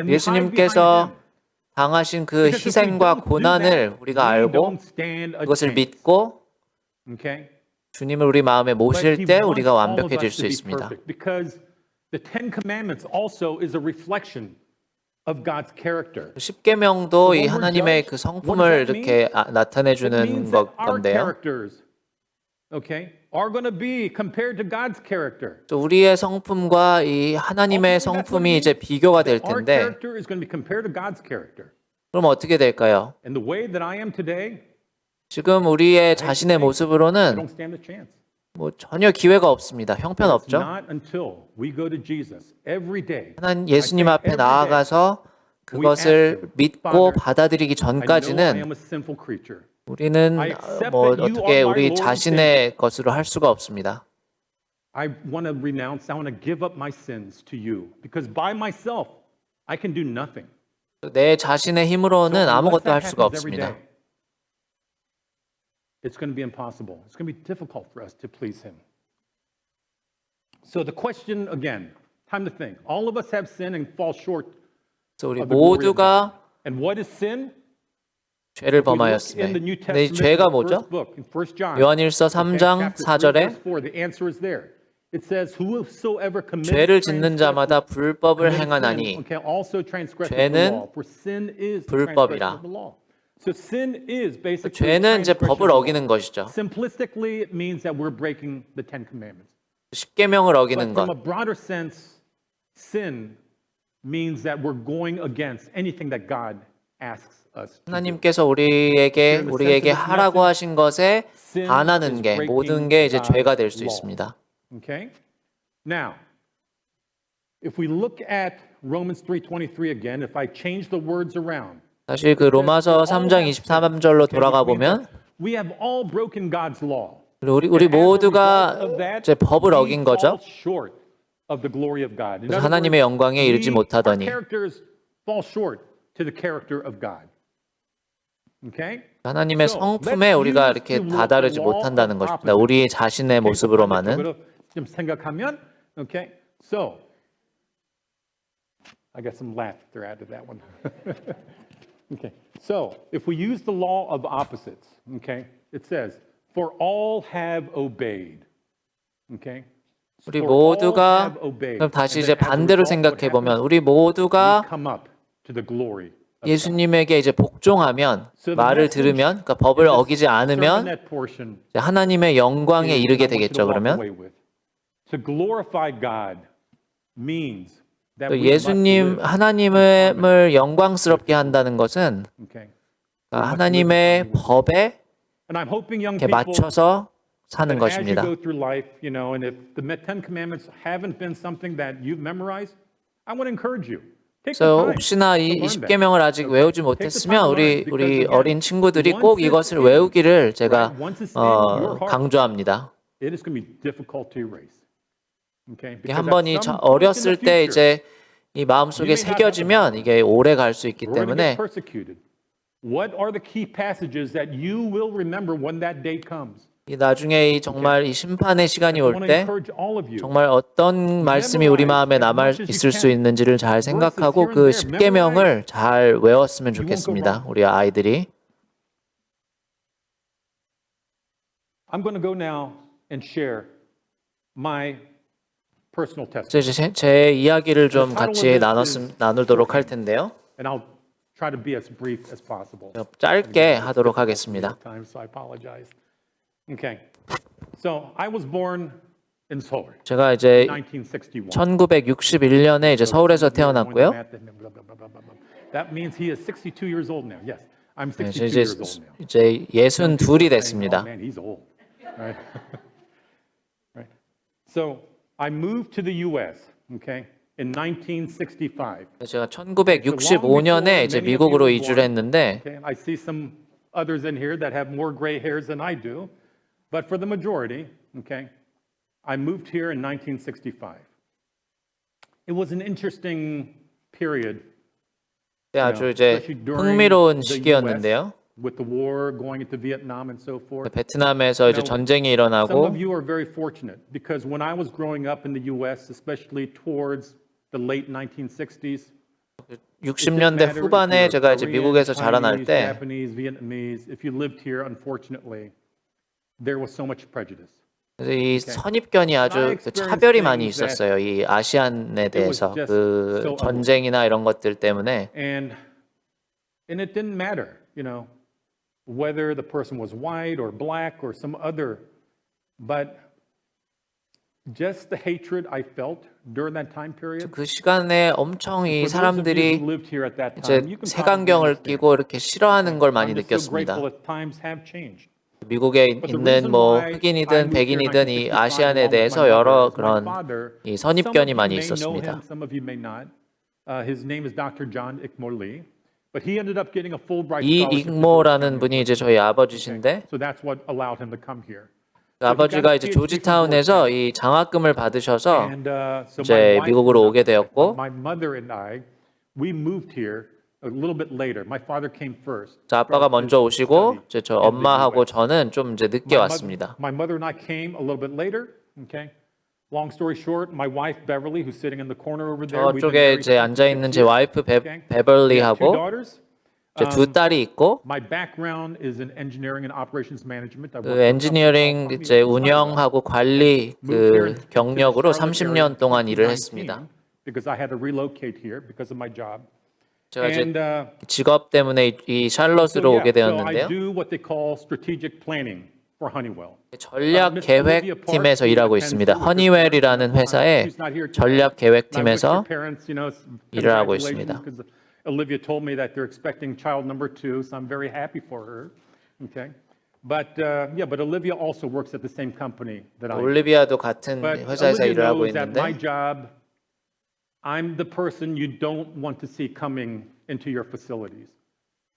예수님께서 당하신 그 희생과 고난을 우리가 알고 그것을 믿고 주님을 우리 마음에 모실 때 우리가 완벽해질 수 있습니다. The Ten Commandments also is a reflection of God's character. 십계명도 이 하나님의 그 성품을 이렇게 나타내 주는 건데요. Okay, are going to be compared to God's character. 또 우리의 성품과 이 하나님의 성품이 이제 비교가 될 Our 텐데 character is going to be compared to God's character. 그럼 어떻게 될까요? And the way that I am today, 지금 우리의 자신의 I 모습으로는 don't stand a chance. 뭐 전혀 기회가 없습니다. 형편없죠. Not until we go to Jesus every day. 하나님 예수님 앞에 나아가서 그것을 믿고 받아들이기 I know I 전까지는 am a sinful creature. 우리는 뭐 어떻게 우리 자신의 것으로 할 수가 없습니다. I want to renounce, I want to give up my sins to you because by myself I can do nothing. 내 자신의 힘으로는 아무것도 할 수가 없습니다. It's going to be impossible. It's going to be difficult for us to please him. So the question again, time to think. All of us have sinned and fall short 그래서 우리 of the glory of God. 모두가 And what is sin? 죄를 범하였으며 근데 이 죄가 뭐죠? 요한일서 3장 4절에 죄를 짓는 자마다 불법을 행하나니 죄는 불법이라. 죄는 이제 법을 어기는 것이죠. 십계명을 어기는 것. Sin means that we're going against anything that God asks us to do. 하나님께서 우리에게 하라고 하신 것에 반하는 게 모든 게 이제 죄가 될 수 있습니다. Okay? Now, if we look at Romans 3:23 again, if I change the words around. 다시 그 로마서 3장 23절로 돌아가 보면 We have all broken God's law. 우리 모두가 이제 법을 어긴 거죠. 그래서 하나님의 영광에 이르지 못하더니 하나님의 성품에 우리가 이렇게 다다르지 못한다는 것입니다. 우리 자신의 모습으로만은. 좀 생각하면, okay, so I got some laughter out of that one. Okay, so if we use the law of opposites, okay, it says, "For all have obeyed." Okay. 우리 모두가 그럼 다시 이제 반대로 생각해 보면 우리 모두가 예수님에게 이제 복종하면 말을 들으면 그러니까 법을 어기지 않으면 하나님의 영광에 이르게 되겠죠. 그러면 To glorify God means 또 예수님 하나님을 영광스럽게 한다는 것은 하나님의 법에 이렇게 맞춰서 사는 것입니다. 그래서 혹시나 이 20계명을 아직 외우지 못했으면 우리 어린 친구들이 꼭 이것을 외우기를 제가 강조합니다. 한번 어렸을 때 이제 이 마음속에 새겨지면 이게 오래 갈 수 있기 때문에 나중에 정말 이 심판의 시간이 올 때 정말 어떤 말씀이 우리 마음에 남아 있을 수 있는지를 잘 생각하고 그 10계명을 잘 외웠으면 좋겠습니다. 우리 아이들이. I'm going to go now and share my personal 이제 testimony. 제 이야기를 좀 같이 나누도록 할 텐데요. And I'll try to be as brief as possible. 짧게 하도록 하겠습니다. So I apologize. Okay. So I was born in Seoul. 제가 이제 1961. 1961년에 이제 서울에서 태어났고요. That means he is 62 years old now. Yes. I'm 62 years old now. 이제 62이 됐습니다. Oh man, he's old. Right? Right. So I moved to the US, okay, in 1965. 제가 1965년에 이제 미국으로 이주를 했는데 Okay, I see some others in here that have more gray hairs than I do, but for the majority, okay, I moved here in 1965. It was an interesting period. 아주 이제 흥미로운 시기였는데요. With the war going into Vietnam and so forth. 베트남에서 이제 전쟁이 Some 일어나고 of you are very fortunate because when I was growing up in the US, especially towards the late 1960s, 60년대 후반에 제가 이제 미국에서 자라날 때 Japanese, Vietnamese, if you lived here, unfortunately, there was so much prejudice. 그래서 이 선입견이 아주 차별이 많이 있었어요. 이 아시안에 대해서 그 전쟁이나 이런 것들 때문에. And it didn't matter, whether the person was white or black or some other, but just the hatred I felt during that time period. 그 시간에 엄청 이 사람들이 이제 색안경을 끼고 이렇게 싫어하는 걸 많이 느꼈습니다. 미국에 있는 뭐 흑인이든 백인이든 이 아시안에 대해서 여러 그런 이 선입견이 많이 있었습니다. His name is Dr. John Ickmore Lee. But he ended up getting a Fulbright 이 scholarship. 익모라는 분이 이제 저희 아버지신데 So that's what allowed him to come here. 아버지가 이제 조지타운에서 이 장학금을 받으셔서 So 이제 my wife 미국으로 and 오게 되었고 my mother and I, we moved here a little bit later. My father came first. 아빠가 먼저 오시고 이제 저 엄마하고 저는 좀 이제 늦게 왔습니다. My mother and I came a little bit later. Okay. Long story short, my wife Beverly, who's sitting in the corner over there. 저쪽에 이제 앉아 있는 제 와이프 베벌리하고 제 두 딸이 있고 My background is in engineering and operations management. 그 엔지니어링 이제 운영하고 관리 그 경력으로 30년 동안 일을 했습니다. Because I had to relocate here because of my job. 제가 이제 직업 때문에 이 샬롯으로 오게 되었는데요. So I do what they call strategic planning for Honeywell. 전략 계획팀에서 일하고 있습니다. 허니웰이라는 회사의 전략 계획팀에서 일을 하고 있습니다. Olivia told me that they're expecting child number 2, so I'm very happy for her. Okay, but Olivia also works at the same company that I. 올리비아도 같은 회사에서 일을 하고 있는데. My job, I'm the person you don't want to see coming into your facilities,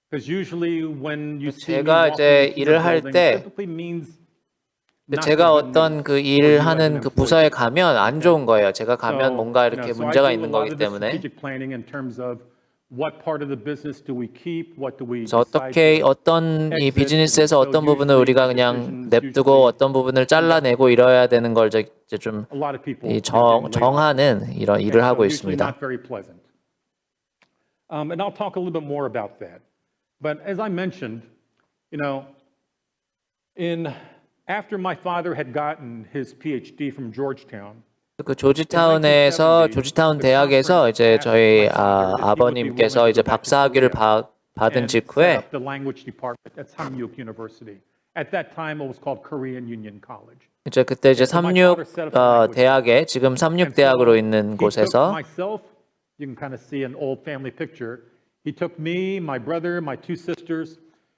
because usually when you see me 제가 이제 walking into the 일을 할 building, 때 it typically means 제가 어떤 그 일하는 그 부서에 가면 안 좋은 거예요. 제가 가면 뭔가 이렇게 문제가 있는 거기 때문에. 그래서 어떻게 어떤 이 비즈니스에서 어떤 부분을 우리가 그냥 냅두고 어떤 부분을 잘라내고 이뤄야 되는 걸 이제 좀 정하는 이런 일을 하고 있습니다. And I'll talk a little bit more about that. But as I mentioned, after my father had gotten his PhD from Georgetown. 그 조지타운에서 조지타운 대학에서 이제 저희 아버님께서 이제 박사학위를 받은 직후에 이제 그때 이제 삼육 대학에 지금 삼육 대학으로 있는 곳에서 you can kind of see an old family picture. He took me, my brother, my two sisters.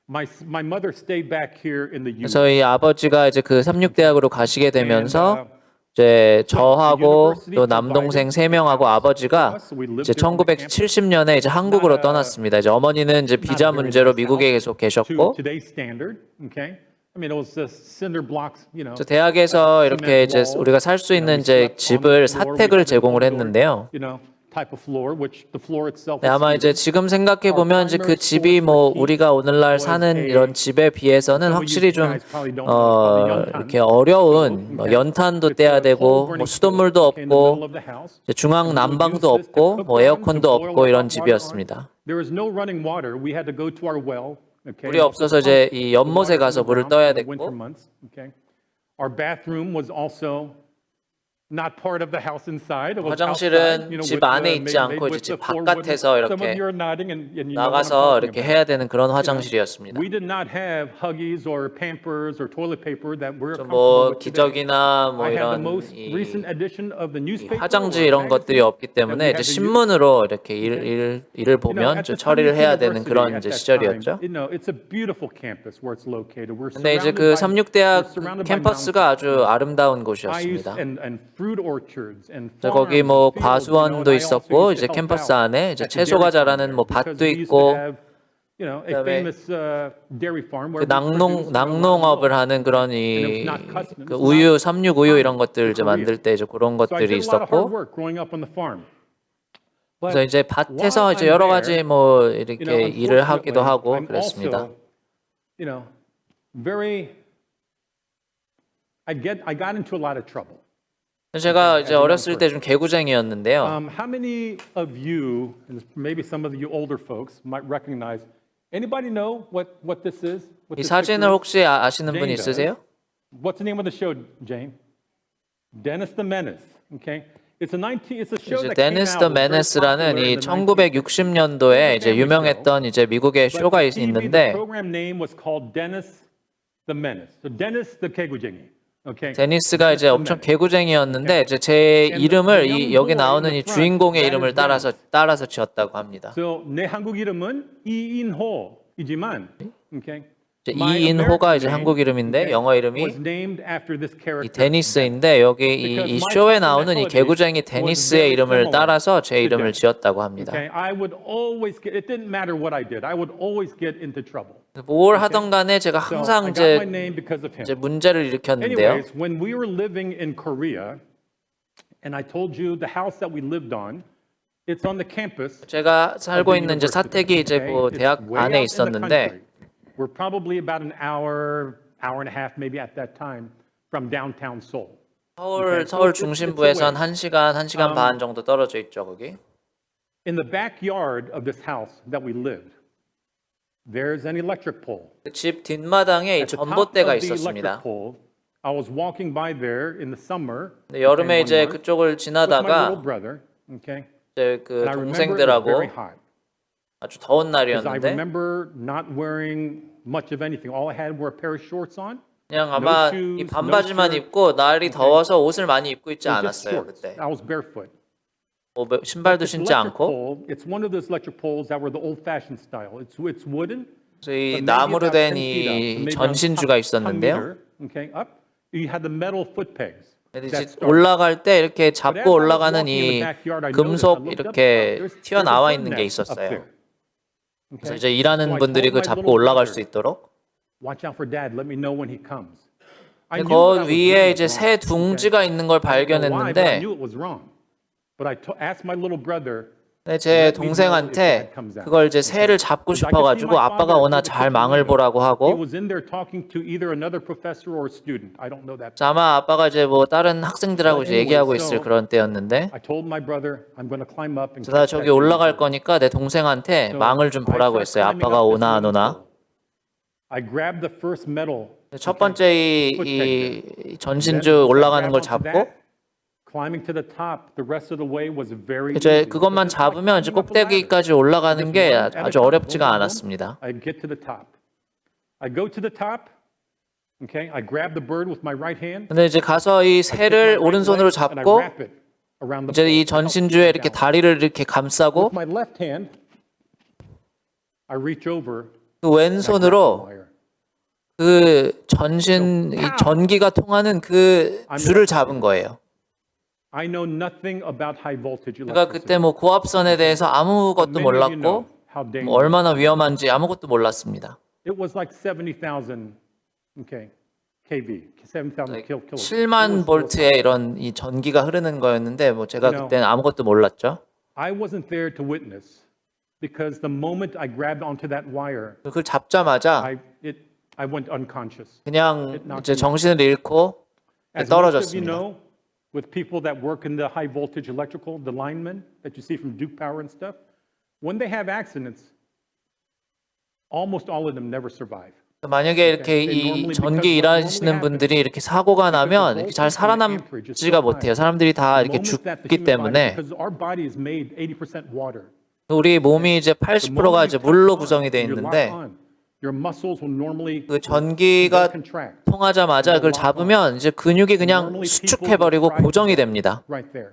My mother stayed back here in the U.S. 저희 아버지가 이제 그 삼육대학으로 가시게 되면서 이제 저하고 또 남동생 3명하고 아버지가 이제 1970년에 이제 한국으로 떠났습니다. 이제 어머니는 이제 비자 문제로 미국에 계속 계셨고, 대학에서 이렇게 이제 우리가 살 수 있는 이제 집을 사택을 제공을 했는데요. 네, 아마 이제 지금 생각해 보면 이제 그 집이 뭐 우리가 오늘날 사는 이런 집에 비해서는 확실히 좀 이렇게 어려운 뭐 연탄도 떼야 되고 뭐 수돗물도 없고 중앙 난방도 없고 뭐 에어컨도 없고 이런 집이었습니다. 물이 없어서 이제 이 연못에 가서 물을 떠야 됐고, 화장실은 집 안에 있지 않고 이제 집 바깥에서 이렇게 나가서 이렇게 해야 되는 그런 화장실이었습니다. 뭐 기저귀나 뭐 이런 이 화장지 이런 것들이 없기 때문에 이제 신문으로 이렇게 일을 보면 좀 처리를 해야 되는 그런 이제 시절이었죠. 근데 이제 그 삼육대학 캠퍼스가 아주 아름다운 곳이었습니다. 거기 뭐 과수원도 있었고 이제 캠퍼스 안에 이제 채소가 자라는 뭐 밭도 있고, 그다음에 그 낙농업을 하는 그런 그 우유, 삼육우유 이런 것들 이제 만들 때 이제 그런 것들이 있었고, 그래서 이제 밭에서 이제 여러 가지 뭐 이렇게 일을 하기도 하고 그랬습니다. I got into a lot of trouble. 제가 이제 어렸을 때 좀 개구쟁이였는데요. How many of you, and maybe some of you older folks, might recognize? Anybody know what this is? 이 사진을 혹시 아시는 분 있으세요? What's the name of the show, Jane? Dennis the Menace. Okay, it's a show that came Dennis the Menace라는 이 1960년도에 이제 유명했던 이제 미국의 쇼가 있는데, The program name was called Dennis the Menace. So Dennis the 개구쟁이. 데니스가 이제 엄청 개구쟁이였는데 이제 제 이름을 여기 나오는 이 주인공의 이름을 따라서 지었다고 합니다. 내 한국 이름은 이인호이지만 이인호가 이제 한국 이름인데 영어 이름이 이 데니스인데 여기 이 쇼에 나오는 이 개구쟁이 데니스의 이름을 따라서 제 이름을 지었다고 합니다. 뭘 하던 간에 제가 항상 이제 문제를 일으켰는데요. When we were living in Korea, and I told you the house that we lived on, it's on the campus. 제가 살고 있는 이제 사택이 이제 그 대학 안에 있었는데, we're probably about an hour and a half, maybe at that time, from downtown Seoul. 서울 중심부에선 1시간 반 정도 떨어져 있죠, 거기. In the backyard of this house that we lived, there's an electric pole. 집 뒷마당에 이 전봇대가 있었습니다. I was walking by there in the summer. 여름에 이제 그쪽을 지나다가 이제 그 동생들하고 아주 더운 날이었는데, 그냥 아마 이 반바지만 입고 날이 더워서 옷을 많이 입고 있지 않았어요 그때. 뭐 신발도 신지 않고. 그래서 이 나무로 된 이 전신주가 있었는데요. 이제 올라갈 때 이렇게 잡고 올라가는 이 금속 이렇게 튀어나와 있는 게 있었어요. 그래서 이제 일하는 분들이 그 잡고 올라갈 수 있도록. 그 위에 이제 새 둥지가 있는 걸 발견했는데, 제 동생한테 그걸 이제 새를 잡고 싶어가지고 아빠가 워낙 잘 망을 보라고 하고, 아마 아빠가 이제 뭐 다른 학생들하고 이제 얘기하고 있을 그런 때였는데, 그래서 저기 올라갈 거니까 내 동생한테 망을 좀 보라고 했어요. 아빠가 오나 안 오나. 첫 번째 이 전신주 올라가는 걸 잡고, 이제 그것만 잡으면 이제 꼭대기까지 올라가는 게 아주 어렵지가 않았습니다. 근데 이제 가서 이 새를 오른손으로 잡고 around the 이제 pole. 이 전신주에 이렇게 다리를 이렇게 감싸고 With my left hand, I reach over 그 왼손으로 wire. 그 전신 이 전기가 통하는 그 줄을 잡은 거예요. I know nothing about high voltage 제가 electricity. 그때 뭐 고압선에 대해서 아무것도 Many of you know 몰랐고 how 뭐 dangerous. 얼마나 위험한지 아무것도 몰랐습니다. It was like 70,000 kV, 70,000 kilovolts. 7만 볼트의 이런 이 전기가 흐르는 거였는데 뭐 제가 그때는 아무것도 몰랐죠. I wasn't there to witness because the moment I grabbed onto that wire, 그걸 잡자마자 I went unconscious. 그냥 이제 정신을 잃고 As most of you 떨어졌습니다. know, with people that work in the high voltage electrical, the linemen that you see from Duke Power and stuff, when they have accidents, almost all of them never survive. 만약에 이렇게 이 전기 일하시는 분들이 이렇게 사고가 나면 이렇게 잘 살아남지가 못해요. 사람들이 다 이렇게 죽기 때문에 Because our body is made 80% water. 우리 몸이 이제 80%가 이제 물로 구성이 되어 있는데 Your muscles will normally 그 전기가 contract 통하자마자 그걸 잡으면 이제 근육이 그냥 수축해버리고 고정이 됩니다. right there.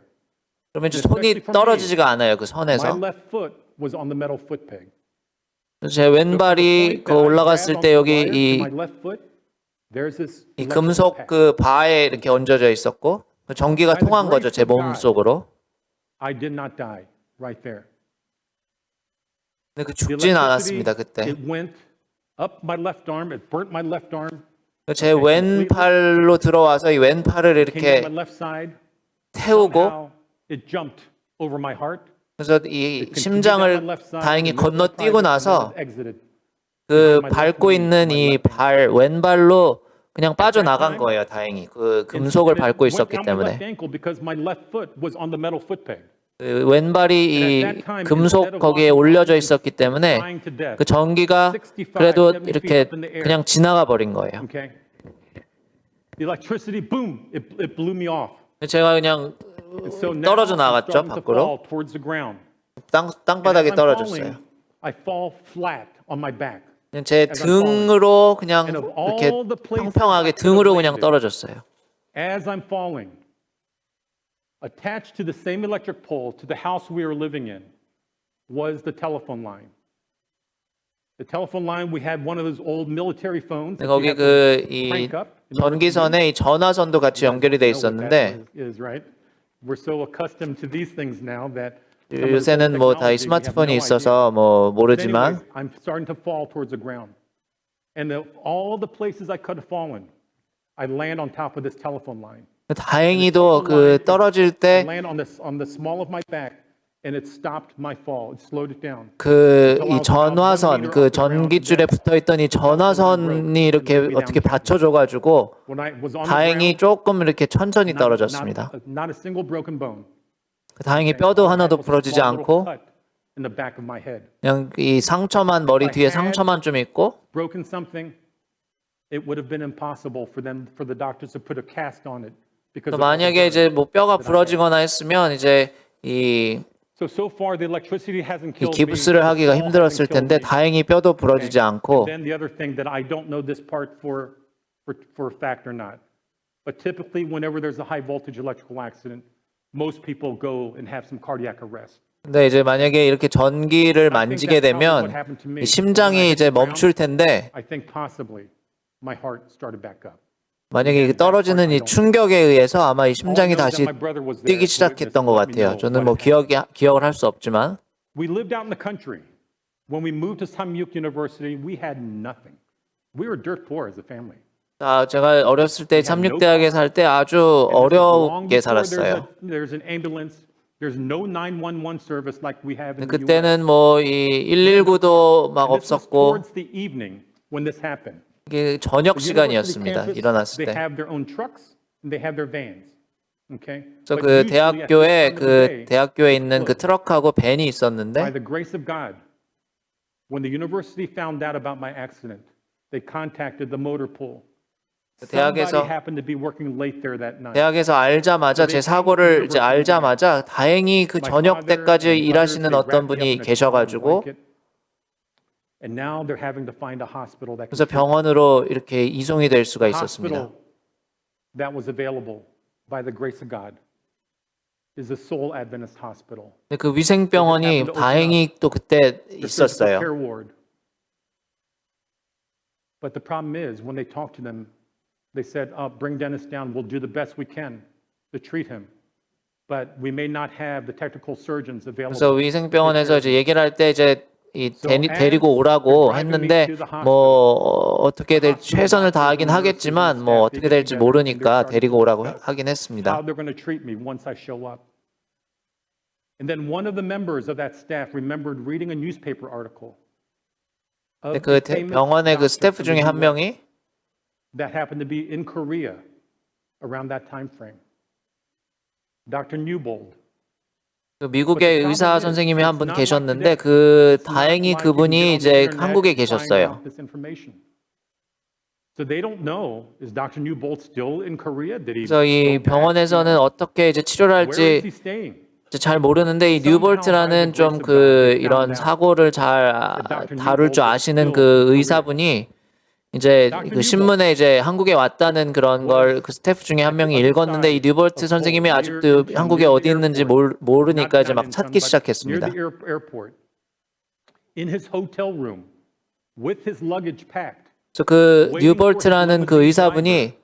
그러면 이제 손이 떨어지지가 않아요. 그 My 선에서. left foot was on the metal foot peg. 제 왼발이 그 올라갔을 때 여기 이 금속 그 바에 이렇게 얹어져 있었고 전기가 통한 거죠. 제 몸 속으로. I did not die right there. 근데 그 The 죽진 electricity, 않았습니다. 그때. it went up my left arm. It burnt my left arm. 제 왼팔로 들어와서 이 왼팔을 Came 이렇게 to my left side. 태우고 Somehow it jumped over my heart. 그래서 이 심장을 다행히 건너뛰고 나서 Exited. 그 밟고 있는 이 발 왼발로 그냥 빠져나간 거예요. 다행히 그 금속을 밟고 있었기 때문에. Because my left foot was on the metal foot peg. 그 왼발이 이 금속 거기에 올려져 있었기 때문에 그 전기가 그래도 이렇게 그냥 지나가 버린 거예요. Okay. The electricity, boom, it blew me off. 제가 그냥 So now 떨어져 I'm 나갔죠, starting to 밖으로. fall towards the ground. 땅바닥에 As I'm 떨어졌어요. falling, I fall flat on my back. 그냥 제 등으로 그냥 이렇게 평평하게 등으로 그냥 떨어졌어요. As I'm falling, attached to the same electric pole to the house we were living in was the telephone line. The telephone line, we had one of those old military phones. that you 거기 have to 그 이 crank up in order to 전기선에 이 전화선도 같이 연결이 돼 know what 있었는데 that is, right? We're so accustomed to these things now that some of the 요새는 뭐 다 이 technology we have 스마트폰이 no 있어서 뭐 idea. 모르지만 Anyways, I'm starting to fall towards the ground. And all the places I could have fallen, I land on top of this telephone line. 다행히도 그 떨어질 I 때 land on the small of my back, and it stopped my fall. It slowed it down. 그 이 전화선 그 전기줄에 붙어 있던 이 전화선이 이렇게 어떻게 받쳐줘 가지고 When I was on the 다행히 ground, 조금 이렇게 천천히 떨어졌습니다. not a single broken bone. 다행히 뼈도 하나도 부러지지 Small little 않고 cut in the back of my head. 그냥 이 상처만 머리 뒤에 상처만 좀 있고 Broken something, it would have been impossible for the doctors to put a cast on it because 또 만약에 이제 뭐 뼈가 부러지거나 했으면 이제 이 so far the electricity hasn't 이 killed me. 기부스를 하기가 힘들었을 텐데 다행히 뼈도 부러지지 않고 And then the other thing that I don't know this part for a fact or not, but typically whenever there's a high voltage electrical accident, most people go and have some cardiac arrest. 근데 이제 만약에 이렇게 전기를 만지게 되면 이 심장이 이제 멈출 텐데 I think possibly my heart started back up. 만약에 떨어지는 이 충격에 의해서 아마 이 심장이 다시 뛰기 시작했던 것 같아요. 저는 뭐 기억을 할 수 없지만 We lived out in the country. When we moved to Samyuk University, we had nothing. We were dirt poor as a family. 제가 어렸을 때 삼육대학에 살 때 아주 어렵게 살았어요. There's an ambulance. There's no 911 service like we have in the US. 그때는 뭐 이 119도 막 This was 없었고 towards the evening when this happened. 이게 저녁 The university 시간이었습니다. campus, 일어났을 they 때. have their own trucks and they have their vans. Okay? 그래서 But 그 usually at 대학교에 this time of the day, 대학교에 있는 그 트럭하고 밴이 by 있었는데 the grace of God, when the university found out about my accident, they contacted the motor pool. Somebody 대학에서 happened to be working late there that night. 대학에서 알자마자 제 사고를 이제 알자마자 다행히 그 저녁 때까지 일하시는 어떤 분이 계셔가지고 And now they're having to find a hospital that 그래서 can 병원으로 이렇게 이송이 될 수가 있었습니다. hospital that was available by the grace of God. is a Seoul Adventist hospital. 그 위생병원이 다행히 또 그때 있었어요. Care ward. But the problem is when they talked to them, they said, "Bring Dennis down. We'll do the best we can to treat him, but we may not have the technical surgeons available." 그래서 위생병원에서 이제 얘기를 할 때 이제 데리고 오라고 했는데 뭐 어떻게 될 최선을 다하긴 하겠지만 뭐 어떻게 될지 모르니까 데리고 오라고 하긴 했습니다. How they're going to treat me once I show up. And then one of the members of that staff remembered reading a newspaper article. 그 병원의 그 스태프 중에 한 명이 that happened to be in Korea around that time frame. Dr. Newbold. 그 미국의 의사 선생님이 한 분 계셨는데 그 다행히 그분이 이제 한국에 계셨어요. So they don't know, is Dr. Newbold still in Korea? Did he? 그래서 이 병원에서는 어떻게 이제 치료를 Where is he 할지 staying? 잘 모르는데 이 뉴볼트라는 좀 그 이런 사고를 잘 다룰 줄 아시는 그 의사분이 이제 그 신문에 이제 한국에 왔다는 그런 걸 그 스태프 중에 한 명이 읽었는데 이 뉴볼트 선생님이 아직도 한국에 어디 있는지 모르니까 이제 막 찾기 시작했습니다. In his hotel room with his luggage packed. 그래서 그 뉴볼트라는 그 의사분이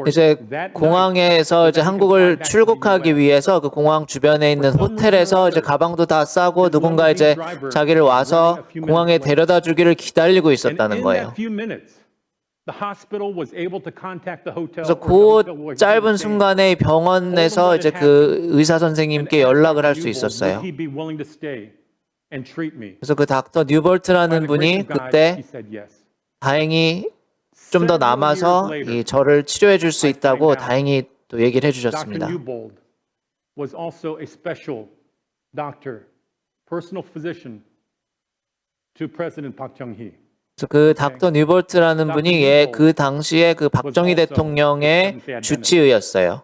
이제 공항에서 이제 한국을 출국하기 위해서 그 공항 주변에 있는 호텔에서 이제 가방도 다 싸고 누군가 이제 자기를 와서 공항에 데려다 주기를 기다리고 있었다는 거예요. 그래서 그 짧은 순간에 병원에서 이제 그 의사 선생님께 연락을 할 수 있었어요. 그래서 그 닥터 뉴볼트라는 분이 그때 다행히 좀 더 남아서 이 저를 치료해 줄 수 있다고 다행히 또 얘기를 해 주셨습니다. was also a special doctor, personal physician to President Park Chung-hee. 그래서 그 닥터 뉴볼트라는 분이 그 당시에 그 박정희 대통령의 주치의였어요.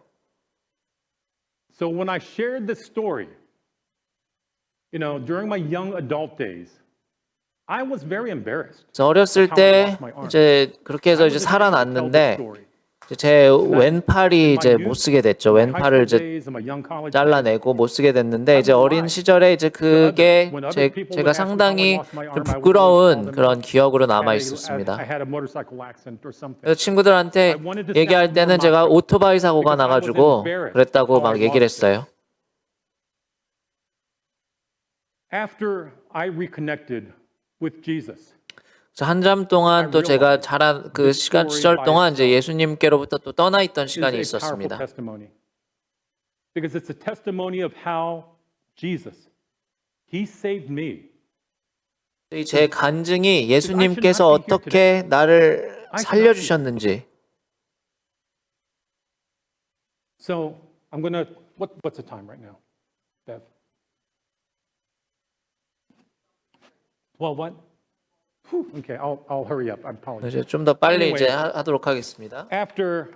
So when I shared this story, during my young adult days, I was very embarrassed. 어렸을 때 이제 그렇게 해서 이제 살아났는데 제 왼팔이 이제 못 쓰게 됐죠. 왼팔을 이제 잘라내고 못 쓰게 됐는데 이제 어린 시절에 이제 그게 제가 상당히 좀 부끄러운 그런 기억으로 남아 있었습니다. 그래서 친구들한테 얘기할 때는 제가 오토바이 사고가 나가지고 그랬다고 막 얘기를 했어요. After I reconnected with Jesus. 한잠 동안 또 제가 자란 그 시절 동안 이제 예수님께로부터 또 떠나 있던 시간이 있었습니다. Because it's a testimony of how Jesus, He saved me. 제 간증이 예수님께서 어떻게 나를 살려주셨는지. So I'm gonna. What's the time right now, Bev? Well, what? Okay, I'll hurry up. I apologize. 이제 좀 더 빨리 이제 하도록 하겠습니다. After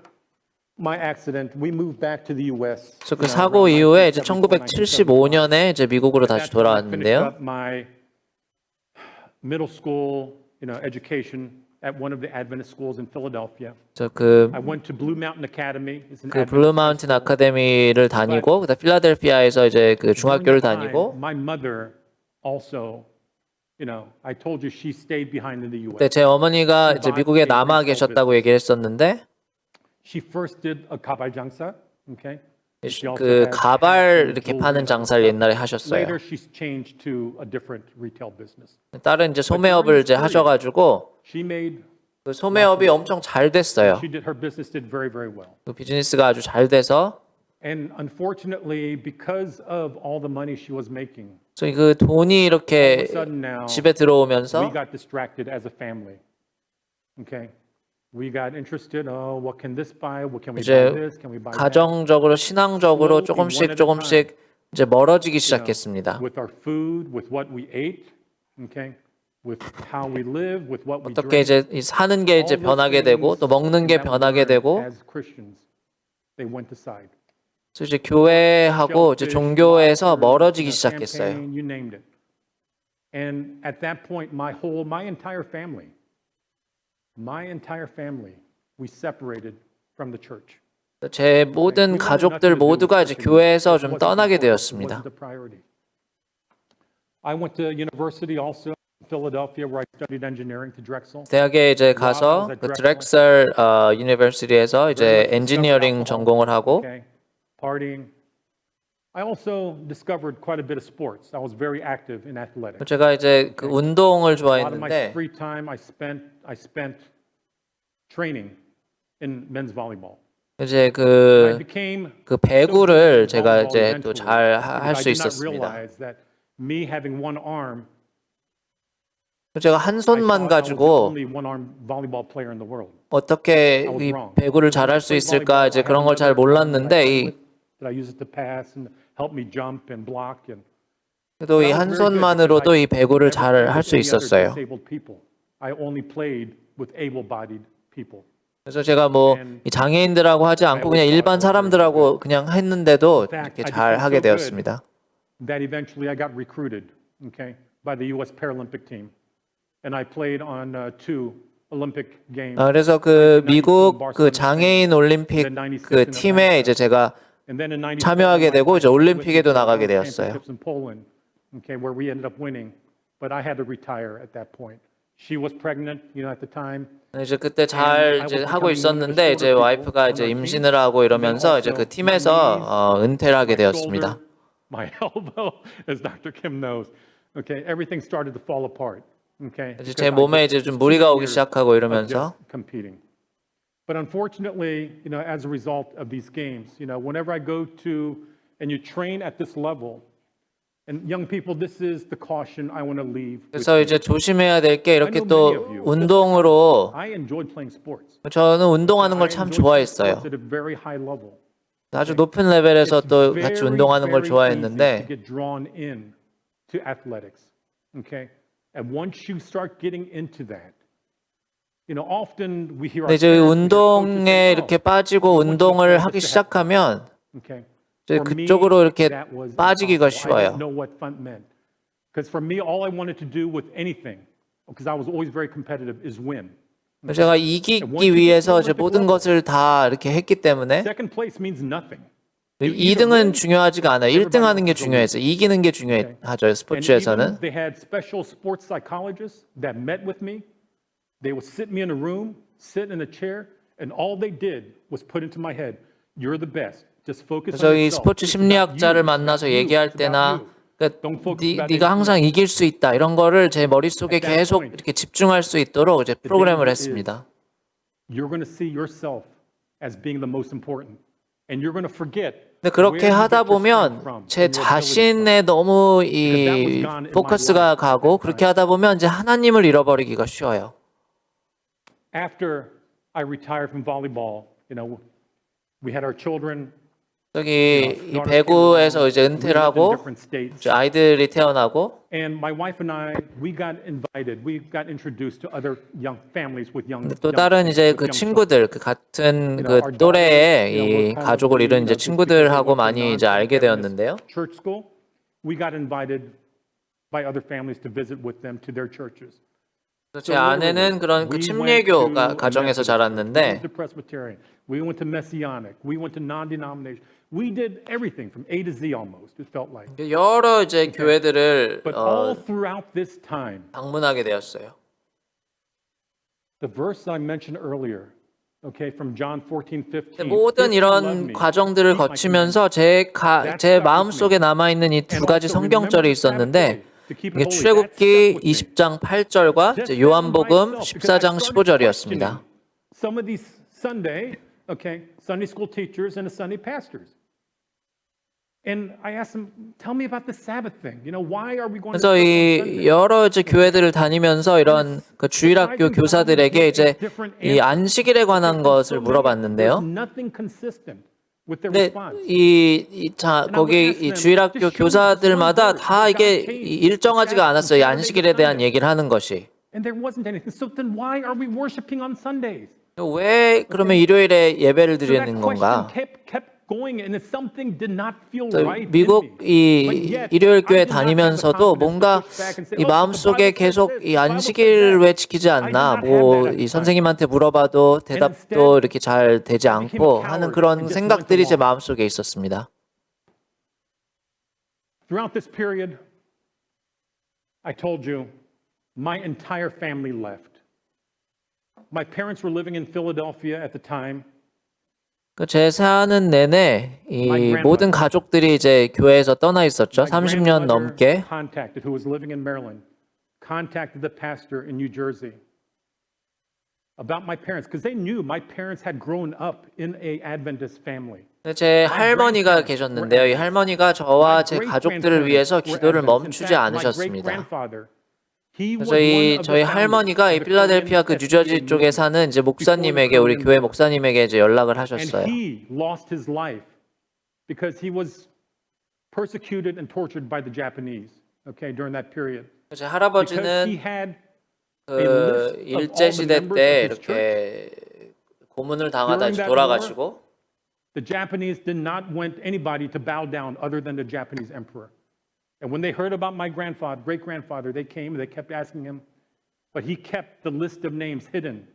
my accident, we moved back to the U.S. 그래서 그 사고 이후에 이제 1975년에 이제 미국으로 다시 돌아왔는데요. My middle school, education at one of the Adventist schools in Philadelphia. I went to Blue Mountain Academy. 그 블루 마운틴 아카데미를 다니고 그다음 필라델피아에서 이제 그 중학교를 다니고. My mother also. I told you she stayed behind in the U.S. 네, 제 어머니가 이제 미국에 남아 계셨다고 얘기를 했었는데, She first did a 가발 장사, okay? 그 가발 이렇게 파는 장사를 옛날에 하셨어요. Later she's changed to a different retail business. 다른 이제 소매업을 이제 하셔가지고 그 소매업이 엄청 잘 됐어요. Her business did very, very well. 그 비즈니스가 아주 잘 돼서. And unfortunately, because of all the money she was making, 그 돈이 이렇게 집에 들어오면서 we got distracted as a family. Okay, we got interested. Oh, what can this buy? What can we buy this? Can we buy that? 가정적으로 신앙적으로 조금씩 이제 멀어지기 시작했습니다. With our food, with what we ate, okay, with how we live, with what we 어떻게 이제 사는 게 이제 변하게 되고 또 먹는 게 변하게 되고. As Christians, they went aside. 그래서 이제 교회하고 이제 종교에서 멀어지기 시작했어요. And at that point, my entire family, we separated from the church. 제 모든 가족들 모두가 이제 교회에서 좀 떠나게 되었습니다. I went to university also in Philadelphia where I studied engineering to Drexel. 대학에 이제 가서 그 드렉셀 유니버시티에서 이제 엔지니어링 전공을 하고 Okay. Partying. I also discovered quite a bit of sports. I was very active in athletics. 제가 이제 그 운동을 A lot of my 좋아했는데 free time I spent training in men's volleyball. 이제 I 그 became 배구를 so 제가 volleyball 이제 또 eventually 잘 because 할 I 수 did not 있었습니다. realize that me having one arm, 제가 한 I 손만 thought I was the 가지고 only one-arm volleyball player in the world. 어떻게 이 배구를 잘 할 수 있을까 이제 그런 걸 잘 몰랐는데 That I use it to pass and help me jump and block and 또 이 한 손만으로도 이 배구를 잘 할 수 있었어요. I only played with able-bodied people. 그래서 제가 뭐 이 장애인들하고 하지 않고 그냥 일반 사람들하고 그냥 했는데도 이렇게 잘 하게 되었습니다. That eventually I got recruited, okay, by the U.S. Paralympic team, and I played on 2 Olympic games. 그래서 그 미국 그 장애인 올림픽 그 팀에 이제 제가 And then in 97, 참여하게 되고 이제 올림픽에도 나가게 World 되었어요. Championships in Poland, okay, where we ended up winning, but I had to retire at that point. She was pregnant, you know, at the time. 이제 그때 잘 이제 하고 있었는데 이제 와이프가 이제 임신을 하고 이러면서 이제 그 팀에서 은퇴를 하게 되었습니다. My elbow, as Dr. Kim knows, okay, everything started to fall apart, okay. 이제 제 몸에 이제 좀 무리가 오기 시작하고 이러면서 competing. But unfortunately, you know, as a result of these games, you know, whenever I go to and you train at this level, and young people, this is the caution I want to leave. 그래서 이제 조심해야 될 게 이렇게 또 운동으로 I enjoyed playing sports. 저는 운동하는 걸 참 좋아했어요. At a very high level. 아주 높은 레벨에서 또 같이 운동하는 걸 좋아했는데 get drawn in to athletics. Okay? And once you start getting into that, you know, often we hear 근데 이제 운동에 이렇게 빠지고 운동을 하기 시작하면 이제 그쪽으로 이렇게 빠지기가 쉬워요. Because for me, all I wanted to do with anything, because I was always very competitive, is win. 제가 이기기 위해서 이제 모든 것을 다 이렇게 했기 때문에 Second place means nothing. 2등은 중요하지가 않아요. 1등 하는 게 중요해서 이기는 게 중요하죠. 스포츠에서는. They had special sports psychologists that met with me. They would sit me in a room, sit in a chair, and all they did was put into my head, "You're the best. Just focus on 그래서 이 yourself. 스포츠 심리학자를 만나서 얘기할 때나 네가 항상 이길 수 있다 이런 거를 제 머릿속에 계속 이렇게 집중할 수 있도록 이제 프로그램을 했습니다. You're going to see yourself as being the most important, and you're going to forget. 근데 그렇게 하다 보면 제 자신에 너무 이 포커스가 가고 그렇게 하다 보면 이제 하나님을 잃어버리기가 쉬워요. After I retired from volleyball, you know, we had our children. 저기 이 배구에서 이제 은퇴를 하고 이제 아이들이 태어나고 And my wife and I, we got introduced to other young families with young. 또 다른 이제 그 친구들 그 같은 그 또래의 이 가족을 이룬 이제 친구들하고 많이 이제 알게 되었는데요. Church school, we got invited by other families to visit with them to their churches. 제 아내는 그런 그 침례교 가정에서 자랐는데 We went to Messianic, we went to non-denomination. We did everything from A to Z almost. It felt like. 여러 이제 교회들을 But all throughout this time, 방문하게 되었어요. the verse I mentioned earlier, okay, from John 14:15. 모든 이런 과정들을 거치면서 제 마음속에 남아 있는 이 두 가지 성경절이 있었는데 이게 출애굽기 20장 8절과 이제 요한복음 14장 15절이었습니다. Some of these Sunday school teachers and the Sunday pastors. And I asked them, tell me about the Sabbath thing. You know, why are we going 그래서 이 여러 이제 교회들을 다니면서 이런 그 주일학교 교사들에게 이제 이 안식일에 관한 것을 물어봤는데요. 근데 거기 이 주일학교 교사들마다 다 이게 일정하지가 않았어요. 이 안식일에 대한 얘기를 하는 것이. And there wasn't anything. So then why are we worshiping on Sundays? 왜 그러면 일요일에 예배를 드리는 건가? 미국 이 일요일 교회 다니면서도 뭔가 이 마음속에 계속 이 안식일 왜 지키지 않나, 뭐 이 선생님한테 물어봐도 대답도 이렇게 잘 되지 않고 하는 그런 생각들이 제 마음속에 있었습니다. Throughout this period, I told you, my entire family left. My parents were living in Philadelphia at the time. 제 사는 내내 이 모든 가족들이 이제 교회에서 떠나 있었죠. 30년 넘게. Contacted, who was living in Maryland, contacted the pastor in New Jersey about my parents, because they knew my parents had grown up in a Adventist family. 제 할머니가 계셨는데요. 이 할머니가 저와 제 가족들을 위해서 기도를 멈추지 않으셨습니다. 그래서 저희 할머니가 이 필라델피아 그 뉴저지 쪽에 사는 이제 목사님에게, 우리 교회 목사님에게 이제 연락을 하셨어요. He lost his life because he was persecuted and tortured by the Japanese. Okay, during that period. 제 할아버지는 그 일제 시대 때 이렇게 고문을 당하다 이제 돌아가시고. The Japanese did not want anybody to bow down other than the Japanese emperor. And when they heard about my grandfather, great-grandfather, they came and they kept asking him, but he kept the list of names hidden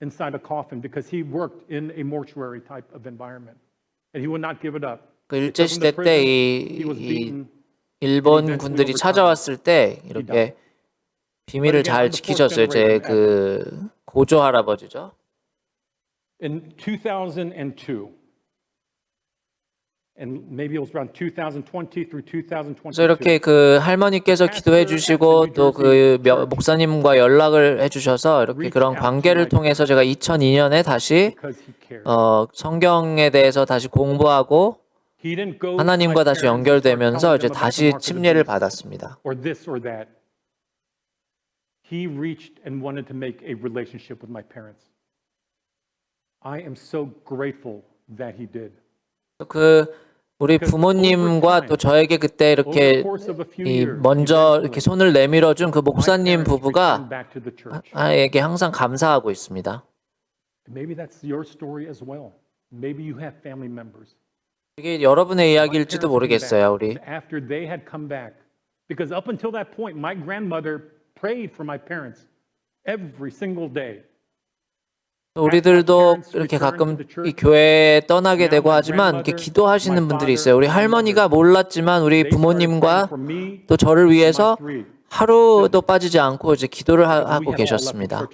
inside a coffin because he worked in a mortuary type of environment. And he would not give it up. 그 일제 시대 때 이 일본 군들이 찾아왔을 때 이렇게 비밀을 잘 지키셨어요. 제 그 고조 할아버지죠. In 2002, and maybe it was around 2020 through 2022. 그래서 이렇게 그 할머니께서 기도해 주시고 또 그 목사님과 연락을 해 주셔서 이렇게 그런 관계를 통해서 제가 2002년에 다시 성경에 대해서 다시 공부하고 하나님과 다시 연결되면서 이제 다시 침례를 받았습니다. He reached and wanted to make a relationship with my parents. I am so grateful that he did. 그 우리 부모님과 또 저에게 그때 이렇게 먼저 이렇게 손을 내밀어 준 그 목사님 부부가 아에게 항상 감사하고 있습니다. Maybe that's your story as well. Maybe you have family members. 이게 여러분의 이야기일지도 모르겠어요, 우리. After they had come back, because up until that point, my grandmother prayed for my parents every single day. 우리들도 이렇게 가끔 이 교회에 떠나게 되고 하지만 이렇게 기도하시는 분들이 있어요. 우리 할머니가 몰랐지만 우리 부모님과 또 저를 위해서 하루도 빠지지 않고 이제 기도를 하고 계셨습니다.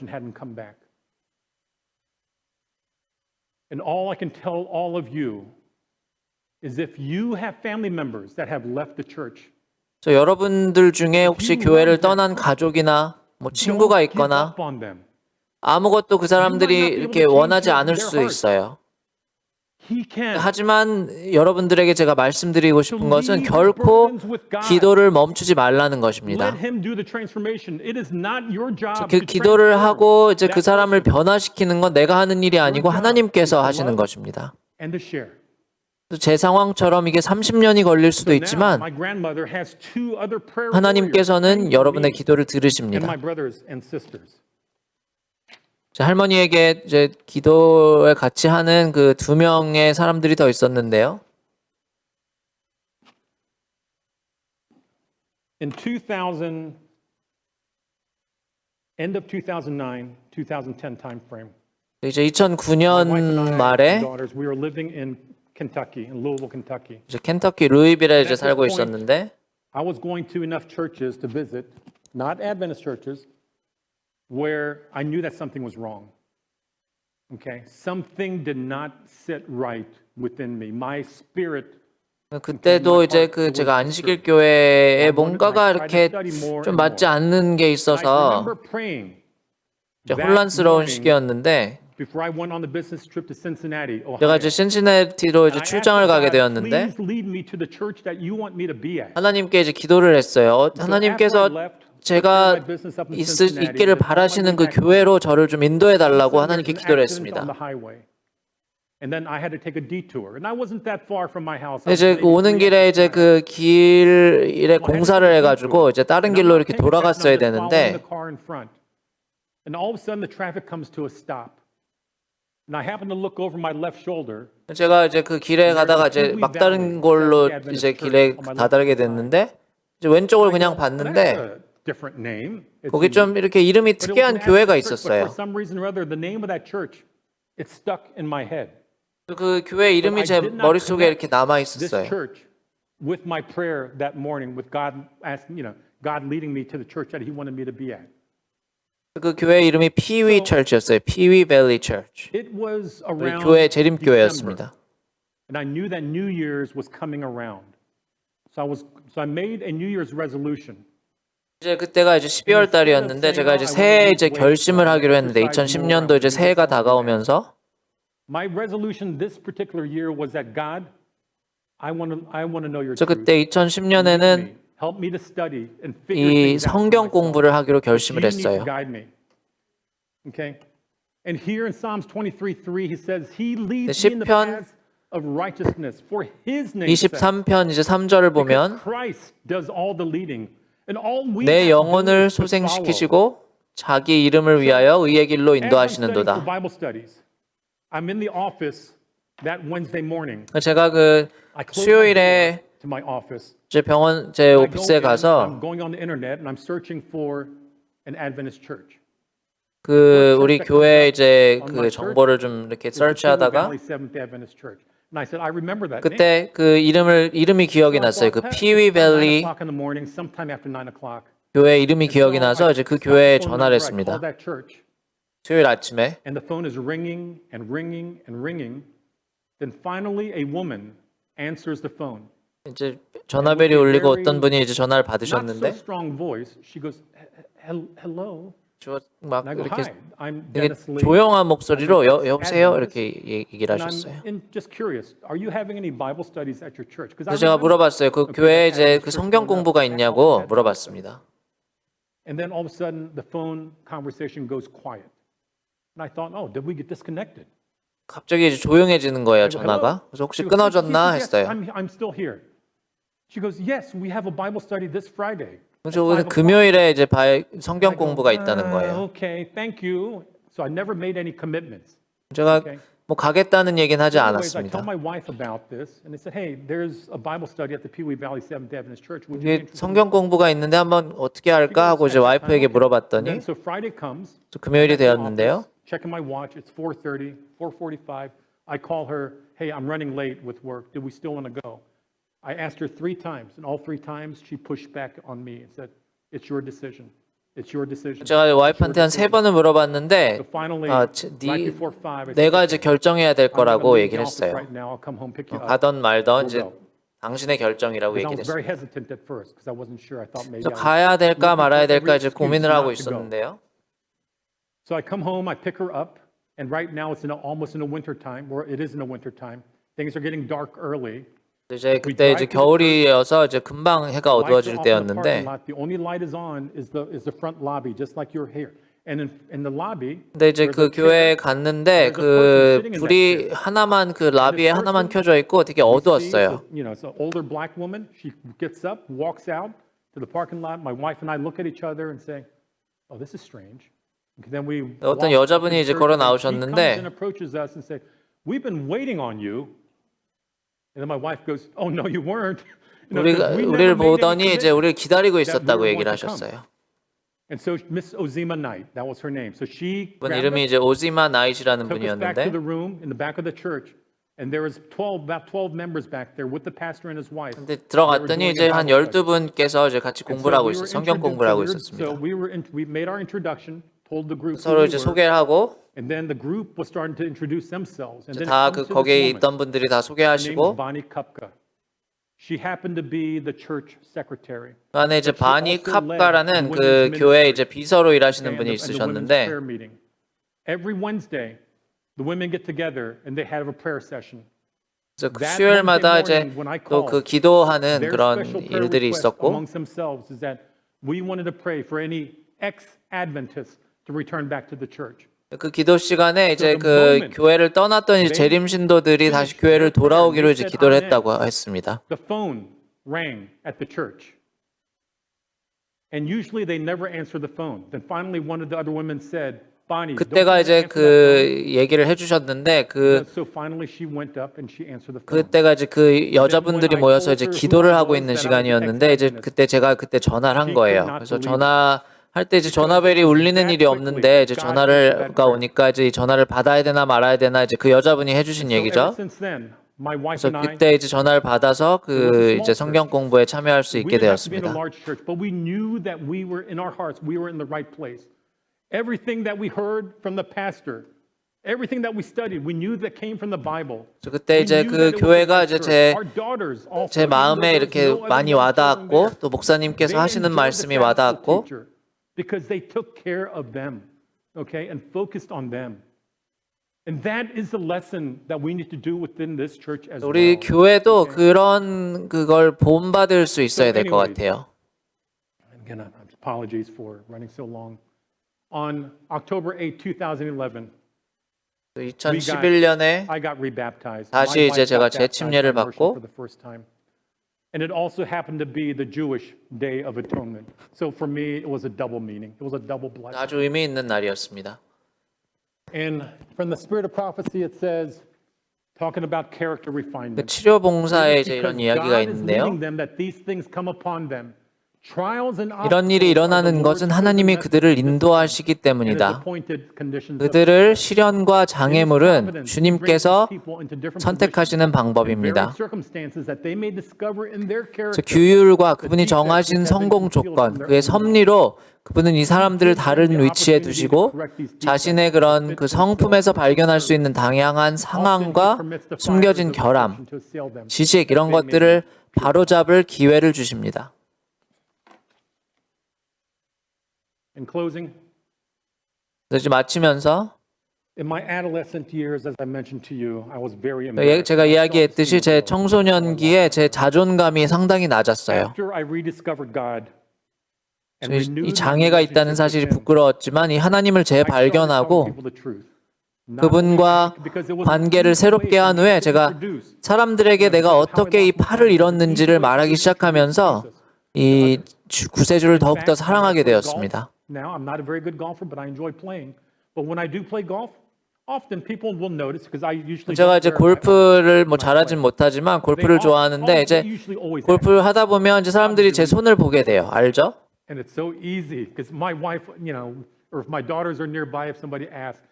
And all I can tell all of you is if you have family members that have left the church. 여러분들 중에 혹시 교회를 떠난 가족이나 뭐 친구가 있거나 아무것도 그 사람들이 이렇게 원하지 않을 수 있어요. 하지만 여러분들에게 제가 말씀드리고 싶은 것은 결코 기도를 멈추지 말라는 것입니다. 그 기도를 하고 이제 그 사람을 변화시키는 건 내가 하는 일이 아니고 하나님께서 하시는 것입니다. 제 상황처럼 이게 30년이 걸릴 수도 있지만 하나님께서는 여러분의 기도를 들으십니다. 할머니에게 이제 기도에 같이 하는 그 2명의 사람들이 더 있었는데요. In 2000, end of 2009, 2010 time frame. 이제 2009년 말에 we were living in Kentucky, in Louisville, Kentucky. 이제 켄터키 루이빌에 이제 살고 있었는데 I was going to enough churches to visit, not Adventist churches, where I knew that something was wrong. Okay? Something did not sit right within me. My spirit. 그때도 이제 그 제가 안식일 교회에 뭔가가 이렇게 좀 맞지 않는 게 있어서 이제 혼란스러운 시기였는데 제가 이제 신시내티로 이제 출장을 가게 되었는데 하나님께 이제 기도를 했어요. 하나님께서 제가 있기를 바라시는 그 교회로 저를 좀 인도해 달라고 하나님께 기도를 했습니다. 이제 오는 길에 이제 그 길에 공사를 해가지고 이제 다른 길로 이렇게 돌아갔어야 되는데 And I happened to look over my left shoulder. 제가 이제 그 길에 가다가 이제 막다른 걸로 이제 길에 다다르게 됐는데 이제 왼쪽을 그냥 봤는데 Different name. 거기 좀 이렇게 이름이 특이한 교회가 있었어요. For some reason or other, the name of that church, it stuck in my head. 그 교회 이름이 제 머릿속에 이렇게 남아 This 있었어요. church with my prayer that morning, with God asking, God leading me to the church that He wanted me to be at. 그 교회 이름이 피위 철치였어요. 피위 밸리 철치. It was 우리 around 교회 December, 재림교회였습니다. and I knew that New Year's was coming around. So I made a New Year's resolution. 이제 그때가 이제 12월 달이었는데 제가 이제 새해 이제 결심을 하기로 했는데 2010년도 이제 새해가 다가오면서 My resolution this particular year was that God, I want to know your 그래서 truth. 그때 2010년에는 Help me to study and figure 이 things out for 성경 myself. 공부를 하기로 You 결심을 need to 했어요. guide me. Okay? And here in Psalms 23:3 he says he leads me in the 시편 paths of righteousness for his name's sake. 23편 이제 3절을 보면 Christ does all the leading. And all we 내 have to do 영혼을 is to follow. 소생시키시고 자기 이름을 위하여 의의 길로 As I'm studying for 인도하시는도다. Bible studies, I'm in the office that Wednesday morning. 제가 그 I close 수요일에 to my office. 제 병원 제 I go 오피스에 in, 가서 I'm going on the internet and I'm searching for an Adventist church. 그 우리 교회 이제 그 정보를 좀 이렇게 It's the 서치하다가 Valley Seventh Adventist Church. And I said, I remember that name. 그때 그 이름이 기억이 났어요. 그 피위 밸리 9 o'clock in the morning, sometime after 9 o'clock. 교회 이름이 기억이 나서 이제 그 교회에 전화를 I 했습니다. called that church, 수요일 아침에 and the phone is ringing and ringing and ringing. Then finally, a woman answers the phone. 이제 전화벨이 울리고 어떤 분이 이제 전화를 Not so 받으셨는데 strong voice. She goes, hello. 막 And I go, 이렇게 hi, I'm 되게 Dennis Lee. 조용한 목소리로 여보세요 이렇게 얘기를 And 하셨어요. I'm just curious. Are you having any Bible studies at your church? Because 그래서 제가 물어봤어요. 그 교회에 이제 그 성경 공부가 있냐고 물어봤습니다. And then all of a sudden, the phone conversation goes quiet. And I thought, oh, did we get disconnected? 갑자기 이제 조용해지는 거예요, I go, hello? 전화가. 그래서 혹시 She goes, 끊어졌나 yes, 했어요. I'm still here. She goes, yes, we have a Bible study this Friday. 그래서 오늘 금요일에 이제 성경 공부가 있다는 거예요. Okay, thank you. So I never made any commitments. 제가 Okay. 뭐 가겠다는 얘기는 하지 Anyways, I tell 않았습니다. my wife about this, and they said, hey, there's a Bible study at the Pewee Valley Seventh Adventist Church. Would you be 이게 interested? 성경 공부가 있는데 한번 어떻게 할까 하고 이제 와이프에게 And 물어봤더니 then so Friday comes. 금요일이 되었는데요. Checking my watch. It's 4:30, 4:45. I call her. Hey, I'm running late with work. Do we still want to go? I asked her 3 times, and all 3 times she pushed back on me and said, "It's your decision. It's your decision." 제가 와이프한테 한 3번을 물어봤는데 So finally, right before 5, I said, 내가 이제 결정해야 될 "I'm gonna 거라고 leave the 얘기를 office 했어요. right now. I'll come home, pick you up." 가던 말던 We'll 이제 go. 당신의 결정이라고 Because I 얘기를 was very 했습니다. hesitant at first because I wasn't sure. I thought maybe 그래서 I was 가야 될까 looking 말아야 for every 될까 이제 excuse 고민을 not 하고 to go. 있었는데요. So I come home, I pick her up, and right now it's almost in the winter time, or it is in the winter time. Things are getting dark early. 이제 그때 이제 겨울이어서 이제 금방 해가 어두워질 Lights are off in the parking 때였는데, lot. The only light is on is the front lobby, just like you're here. And in the lobby, 근데 이제 there's 그 a chair. 교회에 갔는데 그 불이 하나만 그 라비에 하나만 켜져 있고 되게 You see, 어두웠어요. it's an older black woman. She gets up, walks out to the parking lot. My wife and I look at each other and say, "Oh, this is strange." Then we 어떤 walk 여자분이 into 이제 the 걸어 church, and she 나오셨는데, comes and approaches us and say, "We've been waiting on you." And then my wife goes, "Oh no, you weren't." 우리를 보더니 이제 우리를 기다리고 있었다고 얘기를 하셨어요. And so Miss Ozima Knight, that was her name. So she 그분 grabbed 이름이 us, 이제 오지마 나이시라는 took us back to 분이었는데, the room in the back of the church, and there was about 12 members back there with the pastor and his wife. 근데 들어갔더니 이제 한 12분께서 이제 같이 공부를 하고 있어요. 성경 공부를 하고 있었습니다. So we made our introduction, told the group who 서로 we 이제 were, 소개를 하고 and then the group was starting to introduce themselves. And then 다 it comes 그 to 거기에 this woman. 있던 분들이 다 Her name's 소개하시고, Bonnie Kupka. She happened to be the church secretary. 그 안에 이제 But she 바니 also led 캅가라는 the 그 women's 교회 ministry. 이제 비서로 일하시는 And 분이 the women's prayer 있으셨는데, meeting. Every Wednesday, the women get together and they have a prayer session. 그래서 그 That 수요일마다 Wednesday 이제 morning when I 또 그 called, 기도하는 their 그런 special prayer 일들이 request 있었고, amongst themselves is that we wanted to pray for any ex-Adventists to return back to the church. 그 기도 시간에 이제 the 그 moment 교회를 떠났던 이제 they 재림 신도들이 다시 교회를 돌아오기로 이제 기도를 했다고 했습니다. The phone rang at the church. And usually they never answer the phone. Then finally one of the other women said, Bonnie, 그때가 이제 그 얘기를 해주셨는데 So finally she went up and she answered the phone. 그때가 이제 그 여자분들이 모여서 이제 기도를 하고 있는 시간이었는데 이제 제가 그때 전화를 한 거예요. 그래서 전화할 때 이제 전화벨이 울리는 일이 없는데 이제 전화가 오니까 이제 이 전화를 받아야 되나 말아야 되나 이제 그 여자분이 해주신 얘기죠. 그래서 그때 이제 전화를 받아서 그 이제 성경 공부에 참여할 수 있게 되었습니다. Everything that we heard from the pastor, everything that we studied, we knew that came from the Bible. 그때 이제 그 교회가 이제 제 마음에 이렇게 많이 와닿았고 또 목사님께서 하시는 말씀이 와닿았고 because they took care of them, okay, and focused on them. And that is the lesson that we need to do within this church as well. 우리 교회도 그걸 본받을 수 있어야 될 것 같아요. Again, apologies for running so long. On October 8, 2011, 2011년에 I got rebaptized. 다시 이제 제가 재침례를 받고 for the first time. And it also happened to be the Jewish Day of Atonement. So for me, it was a double meaning. It was a double blessing. 아주 의미 있는 날이었습니다. And from the spirit of prophecy, it says, talking about character 그 refinement. 치료 봉사에 이제 이런 Because 이야기가 God is 있는데요. leading them that these things come upon them. 이런 일이 일어나는 것은 하나님이 그들을 인도하시기 때문이다. 그들을 시련과 장애물은 주님께서 선택하시는 방법입니다. 규율과 그분이 정하신 성공 조건, 그의 섭리로 그분은 이 사람들을 다른 위치에 두시고 자신의 그런 그 성품에서 발견할 수 있는 다양한 상황과 숨겨진 결함, 지식 이런 것들을 바로잡을 기회를 주십니다. In closing, 이제 마치면서 in my adolescent years, as I mentioned to you, I was very embarrassed. 제가 이야기했듯이 제 청소년기에 제 자존감이 상당히 낮았어요. After I rediscovered God and 이 renewed 장애가 있다는 사실이 부끄러웠지만 이 하나님을 재발견하고 그분과 관계를 새롭게 한 후에 제가 사람들에게 내가 어떻게 이 팔을 잃었는지를 말하기 시작하면서 이 구세주를 더욱더 사랑하게 되었습니다. Now I'm not a very good golfer, but I enjoy playing. But when I do play golf, often people will notice because I usually 제가 이제 골프를 뭐 잘하진 못하지만 골프를 좋아하는데 이제 골프를 하다 보면 이제 사람들이 제 손을 보게 돼요. 알죠? And it's so easy because my wife, or if my daughters are nearby, if somebody asks,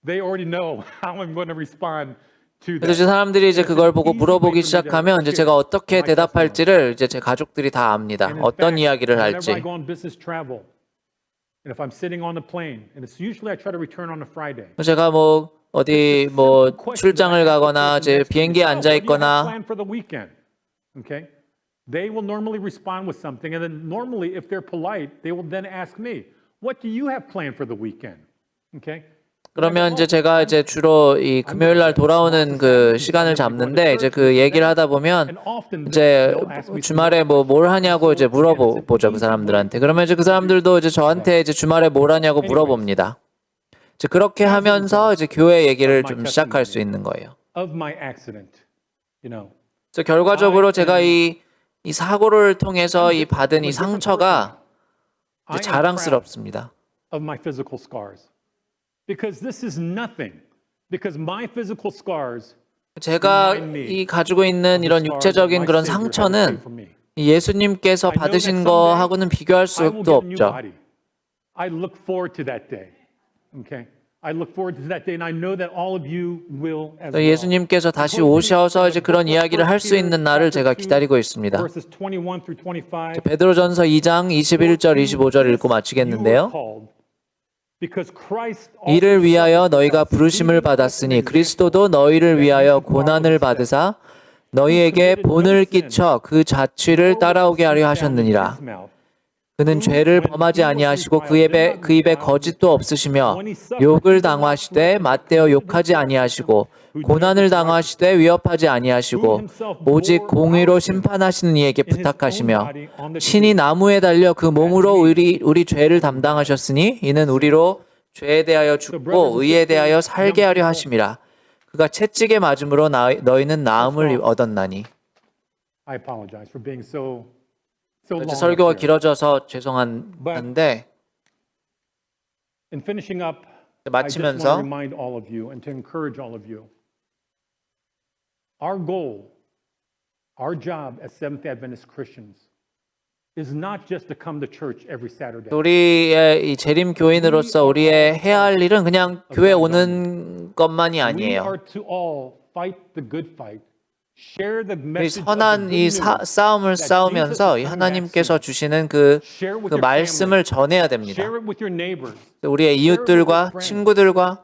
they already know how I'm going to respond to that. 그래서 사람들이 이제 그걸 보고 물어보기 시작하면 이제 제가 어떻게 대답할지를 이제 제 가족들이 다 압니다. 어떤 이야기를 할지. And if I'm sitting on the plane, and it's usually I try to return on a Friday. 제가 뭐 어디 뭐 출장을 가거나 이제 비행기에 앉아 있거나 Okay? They will normally respond with something, and then normally, if they're polite, they will then ask me, "What do you have planned for the weekend?" Okay? 그러면 이제 제가 이제 주로 이 금요일 날 돌아오는 그 시간을 잡는데 이제 그 얘기를 하다 보면 이제 주말에 뭐 뭘 하냐고 이제 물어보죠 그 사람들한테. 그러면 이제 그 사람들도 이제 저한테 이제 주말에 뭘 하냐고 물어봅니다. 이제 그렇게 하면서 이제 교회 얘기를 좀 시작할 수 있는 거예요. 그래서 결과적으로 제가 이 사고를 통해서 이 받은 이 상처가 이제 자랑스럽습니다. Because this is nothing. Because my physical scars, 제가 이 가지고 있는 이런 육체적인 그런 상처는 예수님께서 받으신 거하고는 비교할 수도 없죠. I look forward to that day. Okay? I look forward to that day, and I know that all of you will as well. 예수님께서 다시 오셔서 이제 그런 이야기를 할 수 있는 날을 제가 기다리고 있습니다. 베드로전서 2장 21절 25절 읽고 마치겠는데요. 이를 위하여 너희가 부르심을 받았으니 그리스도도 너희를 위하여 고난을 받으사 너희에게 본을 끼쳐 그 자취를 따라오게 하려 하셨느니라. 그는 죄를 범하지 아니하시고 그 입에 거짓도 없으시며 욕을 당하시되 맞대어 욕하지 아니하시고 고난을 당하시되 위협하지 아니하시고 오직 공의로 심판하시는 이에게 부탁하시며 친히 나무에 달려 그 몸으로 우리 죄를 담당하셨으니 이는 우리로 죄에 대하여 죽고 의에 대하여 살게 하려 하심이라. 그가 채찍에 맞음으로 너희는 나음을 얻었나니. 설교가 길어져서 죄송한데 I just want to 마치면서 remind all of you and to encourage all of you. Our goal, our job as Seventh-day Adventist Christians is not just to come to church every Saturday. 우리의 이 재림 교인으로서 우리의 해야 할 일은 그냥 교회 오는 것만이 We 아니에요. are to all fight the good fight. Share the 이 message of the 선한 good 이 news 싸움을 that 싸우면서 이 Jesus is 하나님께서 coming back 주시는 그 Share it with 그 your 말씀을 family. 전해야 됩니다. Share it with your neighbors. 우리의 이웃들과 친구들과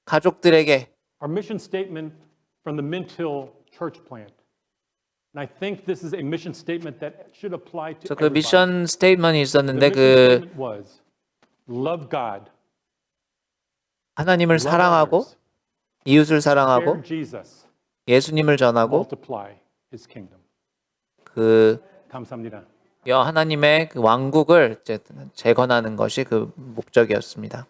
가족들에게 Our mission statement from the Mint Hill Church plant. And I think this is a mission statement that should apply to 그 everybody. 미션 스테이트먼이 The 있었는데 mission 그 statement was love God, 하나님을 love 사랑하고 others, 이웃을 share 사랑하고 Jesus, 예수님을 전하고 multiply His kingdom. 그 감사합니다. 하나님의 그 왕국을 이제 재건하는 것이 그 목적이었습니다.